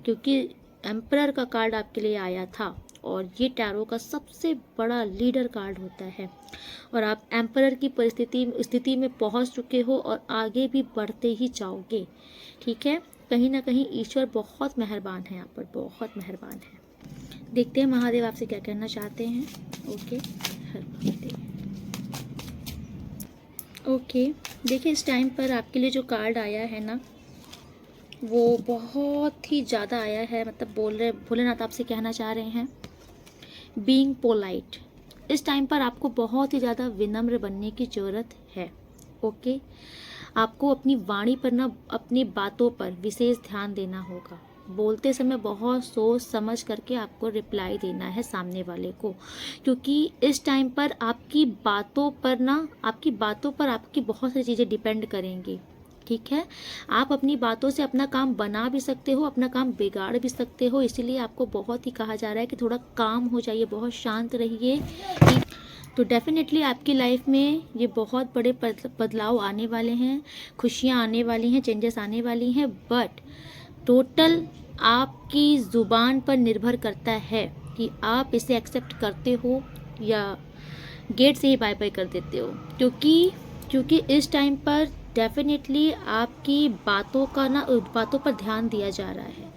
क्योंकि एम्परर का कार्ड आपके लिए आया था और ये टैरो का सबसे बड़ा लीडर कार्ड होता है, और आप एम्परर की स्थिति में पहुंच चुके हो और आगे भी बढ़ते ही जाओगे। ठीक है, कहीं ना कहीं ईश्वर बहुत मेहरबान है, आप पर बहुत मेहरबान है। देखते हैं महादेव आपसे क्या कहना चाहते हैं। ओके, हर महादेव। ओके, देखिए इस टाइम पर आपके लिए जो कार्ड आया है ना, वो बहुत ही ज़्यादा आया है। मतलब भोलेनाथ आपसे कहना चाह रहे हैं बीइंग पोलाइट। इस टाइम पर आपको बहुत ही ज़्यादा विनम्र बनने की ज़रूरत है। ओके, आपको अपनी वाणी पर ना, अपनी बातों पर विशेष ध्यान देना होगा। बोलते समय बहुत सोच समझ करके आपको रिप्लाई देना है सामने वाले को, क्योंकि इस टाइम पर आपकी बातों पर आपकी बहुत सारी चीज़ें डिपेंड करेंगी। ठीक है, आप अपनी बातों से अपना काम बना भी सकते हो, अपना काम बिगाड़ भी सकते हो, इसीलिए आपको बहुत ही कहा जा रहा है कि थोड़ा काम हो जाइए, बहुत शांत रहिए। तो डेफिनेटली आपकी लाइफ में ये बहुत बड़े बदलाव आने वाले हैं, खुशियाँ आने वाली हैं, चेंजेस आने वाली हैं, बट टोटल आपकी ज़ुबान पर निर्भर करता है कि आप इसे एक्सेप्ट करते हो या गेट से ही बाय बाय कर देते हो। क्योंकि इस टाइम पर डेफिनेटली आपकी बातों पर ध्यान दिया जा रहा है।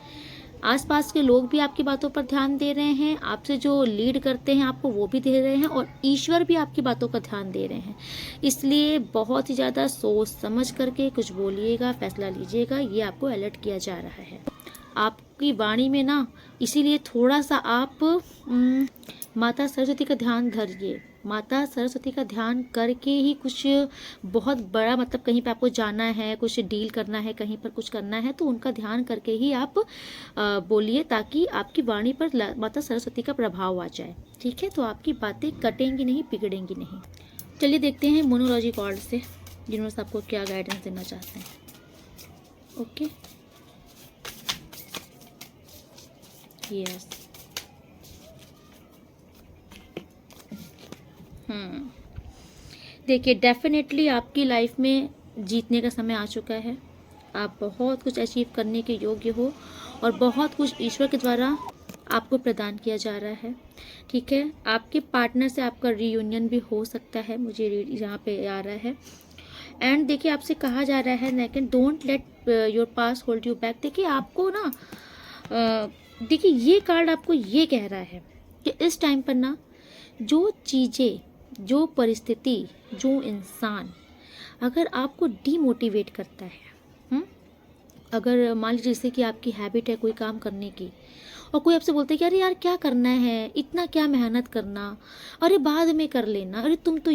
आसपास के लोग भी आपकी बातों पर ध्यान दे रहे हैं, आपसे जो लीड करते हैं आपको वो भी दे रहे हैं, और ईश्वर भी आपकी बातों का ध्यान दे रहे हैं। इसलिए बहुत ही ज़्यादा सोच समझ करके कुछ बोलिएगा, फैसला लीजिएगा, ये आपको अलर्ट किया जा रहा है। आपकी वाणी में ना, इसीलिए थोड़ा सा आप माता सरस्वती का ध्यान धरिए। माता सरस्वती का ध्यान करके ही कुछ बहुत बड़ा, मतलब कहीं पे आपको जाना है, कुछ डील करना है, कहीं पर कुछ करना है, तो उनका ध्यान करके ही आप बोलिए, ताकि आपकी वाणी पर माता सरस्वती का प्रभाव आ जाए। ठीक है, तो आपकी बातें कटेंगी नहीं, बिगड़ेंगी नहीं। चलिए देखते हैं मोनोलॉजी कार्ड से यूनिवर्स आपको क्या गाइडेंस देना चाहते हैं। ओके, यस, देखिए डेफिनेटली आपकी लाइफ में जीतने का समय आ चुका है। आप बहुत कुछ अचीव करने के योग्य हो, और बहुत कुछ ईश्वर के द्वारा आपको प्रदान किया जा रहा है। ठीक है, आपके पार्टनर से आपका रीयूनियन भी हो सकता है, मुझे यहाँ पे आ रहा है। एंड देखिए आपसे कहा जा रहा है लेकिन don't let your past hold you back. देखिए आपको ना, देखिए ये कार्ड आपको ये कह रहा है कि इस टाइम पर ना, जो चीज़ें, जो परिस्थिति, जो इंसान अगर आपको डीमोटिवेट करता है, अगर मान लीजिए जैसे कि आपकी हैबिट है कोई काम करने की, और कोई आपसे बोलता है कि अरे यार क्या करना है, इतना क्या मेहनत करना, अरे बाद में कर लेना, अरे तुम तो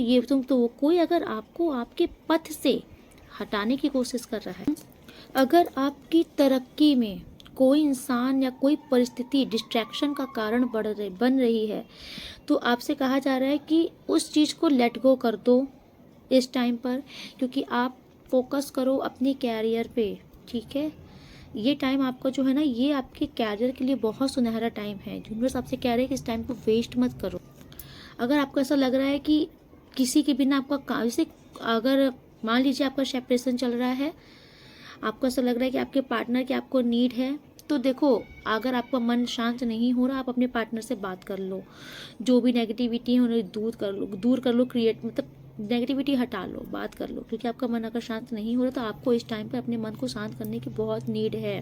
वो, कोई अगर आपको आपके पथ से हटाने की कोशिश कर रहा है, अगर आपकी तरक्की में कोई इंसान या कोई परिस्थिति डिस्ट्रैक्शन का कारण बन रही है, तो आपसे कहा जा रहा है कि उस चीज़ को लेट गो कर दो इस टाइम पर, क्योंकि आप फोकस करो अपने कैरियर पे। ठीक है, ये टाइम आपका जो है ना, ये आपके कैरियर के लिए बहुत सुनहरा टाइम है। यूनिवर्स आपसे कह रहे हैं कि इस टाइम को वेस्ट मत करो। अगर आपको ऐसा लग रहा है कि किसी के बिना आपका काम, जैसे अगर मान लीजिए आपका सेपरेशन चल रहा है, आपको ऐसा लग रहा है कि आपके पार्टनर की आपको नीड है, तो देखो अगर आपका मन शांत नहीं हो रहा, आप अपने पार्टनर से बात कर लो, जो भी नेगेटिविटी है उन्हें दूर कर लो, मतलब नेगेटिविटी हटा लो, बात कर लो, क्योंकि आपका मन अगर शांत नहीं हो रहा तो आपको इस टाइम पे अपने मन को शांत करने की बहुत नीड है।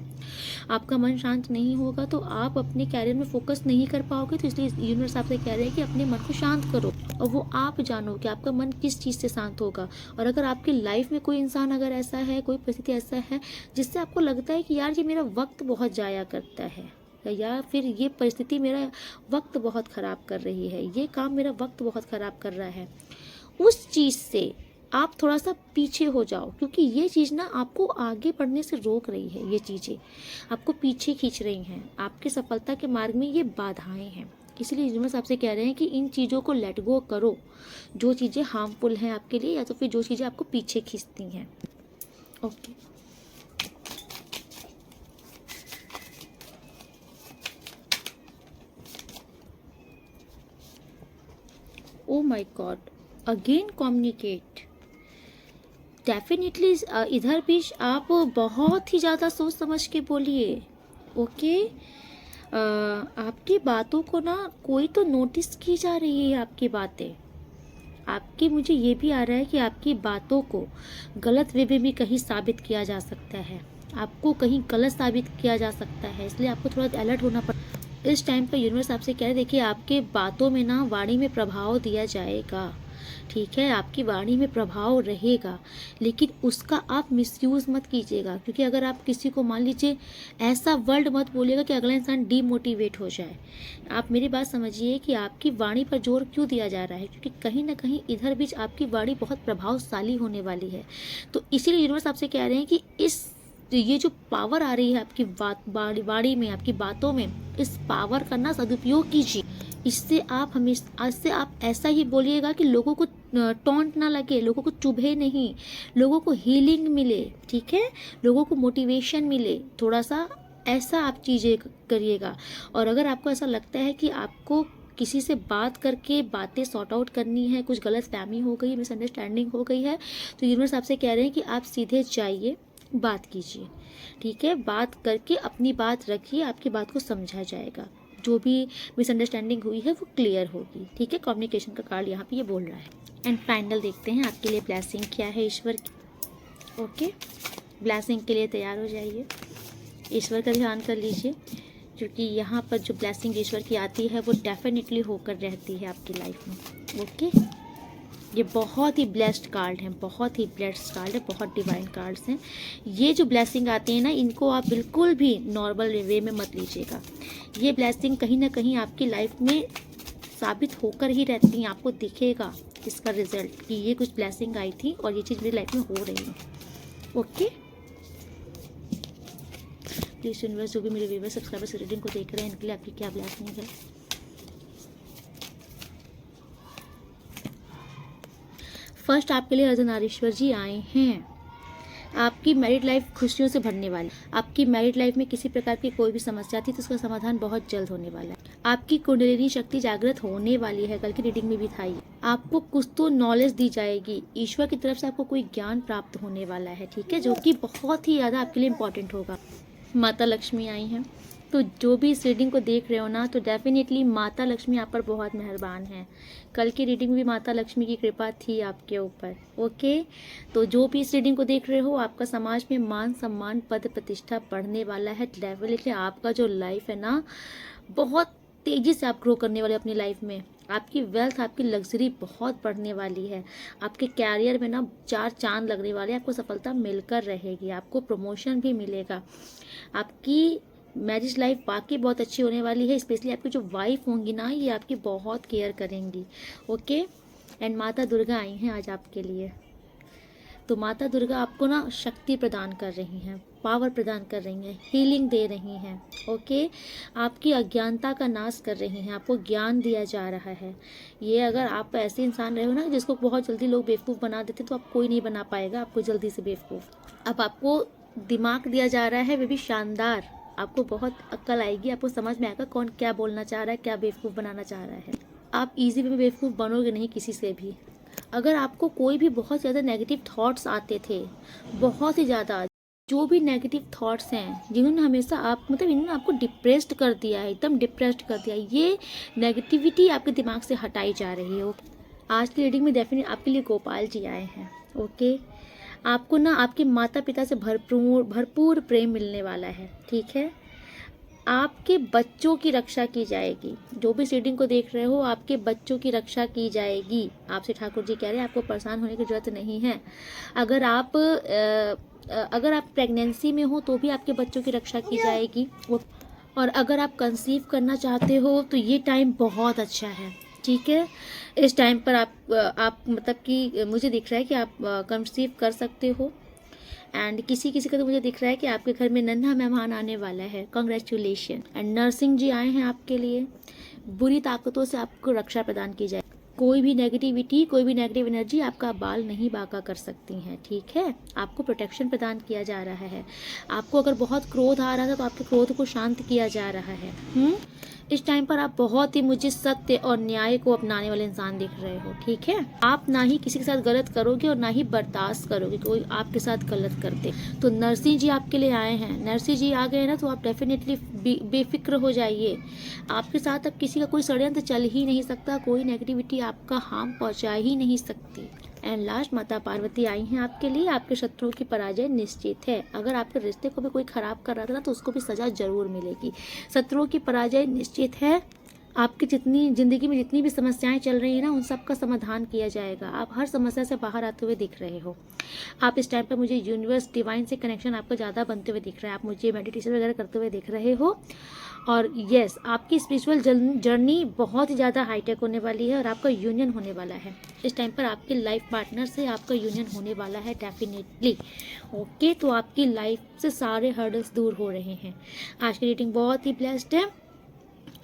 आपका मन शांत नहीं होगा तो आप अपने कैरियर में फोकस नहीं कर पाओगे, तो इसलिए यूनिवर्स आपसे कह रहे हैं कि अपने मन को शांत करो, और वो आप जानो कि आपका मन किस चीज़ से शांत होगा। और अगर आपकी लाइफ में कोई इंसान अगर ऐसा है, कोई परिस्थिति ऐसा है जिससे आपको लगता है कि यार ये मेरा वक्त बहुत जाया करता है, या फिर ये परिस्थिति मेरा वक्त बहुत ख़राब कर रही है, ये काम मेरा वक्त बहुत ख़राब कर रहा है, उस चीज़ से आप थोड़ा सा पीछे हो जाओ, क्योंकि ये चीज़ ना आपको आगे बढ़ने से रोक रही है। ये चीज़ें आपको पीछे खींच रही हैं, आपके सफलता के मार्ग में ये बाधाएं हैं। इसलिए यूनिवर्स आपसे कह रहे हैं कि इन चीज़ों को लेट गो करो, जो चीज़ें हार्मफुल हैं आपके लिए, या तो फिर जो चीज़ें आपको पीछे खींचती हैं। Okay, oh my God, again communicate. Definitely इधर भी आप बहुत ही ज़्यादा सोच समझ के बोलिए। ओके, आपकी बातों को ना कोई तो नोटिस की जा रही है, आपकी बातें आपकी, मुझे ये भी आ रहा है कि आपकी बातों को गलत वे में भी कहीं साबित किया जा सकता है, आपको कहीं गलत साबित किया जा सकता है, इसलिए आपको थोड़ा अलर्ट होना पड़ेगा। इस टाइम पर यूनिवर्स आपसे कह रहे, देखिए आपके बातों में ना वाणी में प्रभाव दिया जाएगा, ठीक है, आपकी वाणी में प्रभाव रहेगा, लेकिन उसका आप मिसयूज़ मत कीजिएगा। क्योंकि अगर आप किसी को, मान लीजिए, ऐसा वर्ड मत बोलिएगा कि अगला इंसान डीमोटिवेट हो जाए। आप मेरी बात समझिए कि आपकी वाणी पर जोर क्यों दिया जा रहा है, क्योंकि कहीं ना कहीं इधर बीच आपकी वाणी बहुत प्रभावशाली होने वाली है। तो इसीलिए यूनिवर्स आपसे कह रहे हैं कि ये जो पावर आ रही है आपकी वाणी में, आपकी बातों में, इस पावर का ना सदुपयोग कीजिए। इससे आप हमेशा, आज से आप ऐसा ही बोलिएगा कि लोगों को टॉन्ट ना लगे, लोगों को चुभे नहीं, लोगों को हीलिंग मिले, ठीक है, लोगों को मोटिवेशन मिले। थोड़ा सा ऐसा आप चीज़ें करिएगा। और अगर आपको ऐसा लगता है कि आपको किसी से बात करके बातें सॉर्ट आउट करनी है, कुछ गलत फहमी हो गई, मिसअंडरस्टैंडिंग हो गई है, तो यूनिवर्स आपसे कह रहे हैं कि आप सीधे जाइए, बात कीजिए, ठीक है, बात करके अपनी बात रखिए, आपकी बात को समझा जाएगा, जो भी मिसअंडरस्टैंडिंग हुई है वो क्लियर होगी, ठीक है। कम्युनिकेशन का कार्ड यहाँ पे ये बोल रहा है। एंड फाइनल देखते हैं आपके लिए ब्लेसिंग क्या है ईश्वर की। ओके, ब्लेसिंग के लिए तैयार हो जाइए, ईश्वर का ध्यान कर लीजिए, क्योंकि यहाँ पर जो ब्लेसिंग ईश्वर की आती है वो डेफिनेटली होकर रहती है आपकी लाइफ में। ओके, ये बहुत ही ब्लेस्ड कार्ड हैं, बहुत ही ब्लेस्ड कार्ड है, बहुत डिवाइन कार्ड्स हैं। ये जो ब्लेसिंग आती है ना, इनको आप बिल्कुल भी नॉर्मल वे में मत लीजिएगा। ये ब्लेसिंग कहीं ना कहीं आपकी लाइफ में साबित होकर ही रहती हैं, आपको दिखेगा इसका रिजल्ट कि ये कुछ ब्लेसिंग आई थी और ये चीज़ मेरी लाइफ में हो रही है। ओके, प्लीज़ यूनिवर्स, जो भी मेरे व्यूअर्स सब्सक्राइबर्स रीडिंग को देख रहे हैं, इनके लिए आपकी क्या ब्लेसिंग है। फर्स्ट आपके लिए अर्धनारीश्वर जी आए हैं। आपकी मैरिड लाइफ खुशियों से भरने वाली, आपकी मैरिड लाइफ में किसी प्रकार की कोई भी समस्या थी तो उसका समाधान बहुत जल्द होने वाला है। आपकी कुंडलिनी शक्ति जागृत होने वाली है, कल की रीडिंग में भी था ये। आपको कुछ तो नॉलेज दी जाएगी, ईश्वर की तरफ से आपको कोई ज्ञान प्राप्त होने वाला है, ठीक है, जो कि बहुत ही ज़्यादा आपके लिए इम्पोर्टेंट होगा। माता लक्ष्मी आई हैं, तो जो भी इस रीडिंग को देख रहे हो ना, तो डेफिनेटली माता लक्ष्मी आप पर बहुत मेहरबान है। कल की रीडिंग में भी माता लक्ष्मी की कृपा थी आपके ऊपर। ओके, तो जो भी इस रीडिंग को देख रहे हो, आपका समाज में मान सम्मान पद प्रतिष्ठा बढ़ने वाला है। डेफिनेटली आपका जो लाइफ है ना, बहुत तेज़ी से आप ग्रो करने वाले अपनी लाइफ में। आपकी वेल्थ, आपकी लग्जरी बहुत बढ़ने वाली है। आपके कैरियर में ना 4 चांद लगने वाले, आपको सफलता मिलकर रहेगी, आपको प्रमोशन भी मिलेगा। आपकी मैरिज लाइफ वाकई बहुत अच्छी होने वाली है। स्पेशली आपकी जो वाइफ होंगी ना, ये आपकी बहुत केयर करेंगी। ओके, एंड माता दुर्गा आई हैं आज आपके लिए। तो माता दुर्गा आपको ना शक्ति प्रदान कर रही हैं, पावर प्रदान कर रही हैं, हीलिंग दे रही हैं। ओके, आपकी अज्ञानता का नाश कर रही हैं, आपको ज्ञान दिया जा रहा है। ये अगर आप ऐसे इंसान रहे हो ना जिसको बहुत जल्दी लोग बेवकूफ़ बना देते, तो आप कोई नहीं बना पाएगा आपको जल्दी से बेवकूफ़। अब आपको दिमाग दिया जा रहा है, वे भी शानदार। आपको बहुत अक्ल आएगी, आपको समझ में आएगा कौन क्या बोलना चाह रहा है, क्या बेवकूफ़ बनाना चाह रहा है। आप इजी वे में बेवकूफ़ बनोगे नहीं किसी से भी। अगर आपको कोई भी बहुत ज़्यादा नेगेटिव थॉट्स आते थे, बहुत ही ज़्यादा, जो भी नेगेटिव थॉट्स हैं जिन्होंने हमेशा इन्होंने आपको डिप्रेस्ड कर दिया है, एकदम डिप्रेस्ड कर दिया है, ये नेगेटिविटी आपके दिमाग से हटाई जा रही है। आज की रीडिंग में डेफिनेटली आपके लिए गोपाल जी आए हैं। ओके, आपको ना आपके माता पिता से भरपूर प्रेम मिलने वाला है, ठीक है। आपके बच्चों की रक्षा की जाएगी। जो भी रीडिंग को देख रहे हो, आपके बच्चों की रक्षा की जाएगी। आपसे ठाकुर जी कह रहे हैं आपको परेशान होने की ज़रूरत नहीं है। अगर आप प्रेगनेंसी में हो तो भी आपके बच्चों की रक्षा की जाएगी। और अगर आप कंसीव करना चाहते हो तो ये टाइम बहुत अच्छा है, ठीक है। इस टाइम पर आप मतलब कि मुझे दिख रहा है कि आप कंसीव कर सकते हो। एंड किसी किसी का तो मुझे दिख रहा है कि आपके घर में नन्हा मेहमान आने वाला है। कॉन्ग्रेचुलेशन। एंड नर्सिंग जी आए हैं आपके लिए। बुरी ताकतों से आपको रक्षा प्रदान की जाए। कोई भी नेगेटिविटी, कोई भी नेगेटिव एनर्जी आपका बाल नहीं बांका कर सकती हैं, ठीक है। आपको प्रोटेक्शन प्रदान किया जा रहा है। आपको अगर बहुत क्रोध आ रहा था तो आपके क्रोध को शांत किया जा रहा है। इस टाइम पर आप बहुत ही मुझे सत्य और न्याय को अपनाने वाले इंसान दिख रहे हो, ठीक है। आप ना ही किसी के साथ गलत करोगे और ना ही बर्दाश्त करोगे कोई आपके साथ गलत करते। तो नरसिंह जी आपके लिए आए हैं। नरसिंह जी आ गए ना तो आप डेफिनेटली बेफिक्र हो जाइए। आपके साथ अब किसी का कोई षड्यंत्र चल ही नहीं सकता, कोई नेगेटिविटी आपका हार्म पहुंचा ही नहीं सकती। एंड लास्ट माता पार्वती आई हैं आपके लिए। आपके शत्रुओं की पराजय निश्चित है। अगर आपके रिश्ते को भी कोई खराब कर रहा था ना तो उसको भी सजा जरूर मिलेगी। शत्रुओं की पराजय निश्चित है। आपकी जितनी ज़िंदगी में जितनी भी समस्याएं चल रही हैं ना उन सब का समाधान किया जाएगा। आप हर समस्या से बाहर आते हुए दिख रहे हो। आप इस टाइम पर मुझे यूनिवर्स डिवाइन से कनेक्शन आपका ज़्यादा बनते हुए दिख रहा है। आप मुझे मेडिटेशन वगैरह करते हुए दिख रहे हो। और यस, आपकी स्पिरिचुअल जर्नी बहुत ही ज़्यादा हाईटेक होने वाली है और आपका यूनियन होने वाला है। इस टाइम पर आपके लाइफ पार्टनर से आपका यूनियन होने वाला है डेफिनेटली। ओके, तो आपकी लाइफ से सारे हर्डल्स दूर हो रहे हैं। आज की रीडिंग बहुत ही ब्लेस्ड है।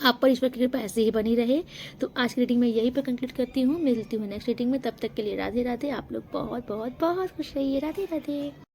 आप पर ईश्वर की कृपा ऐसे ही बनी रहे। तो आज की रीडिंग मैं यहीं पर कंक्लूड करती हूँ। मिलती हूँ नेक्स्ट रीडिंग में। तब तक के लिए राधे राधे। आप लोग बहुत बहुत बहुत खुश रहिए। राधे राधे।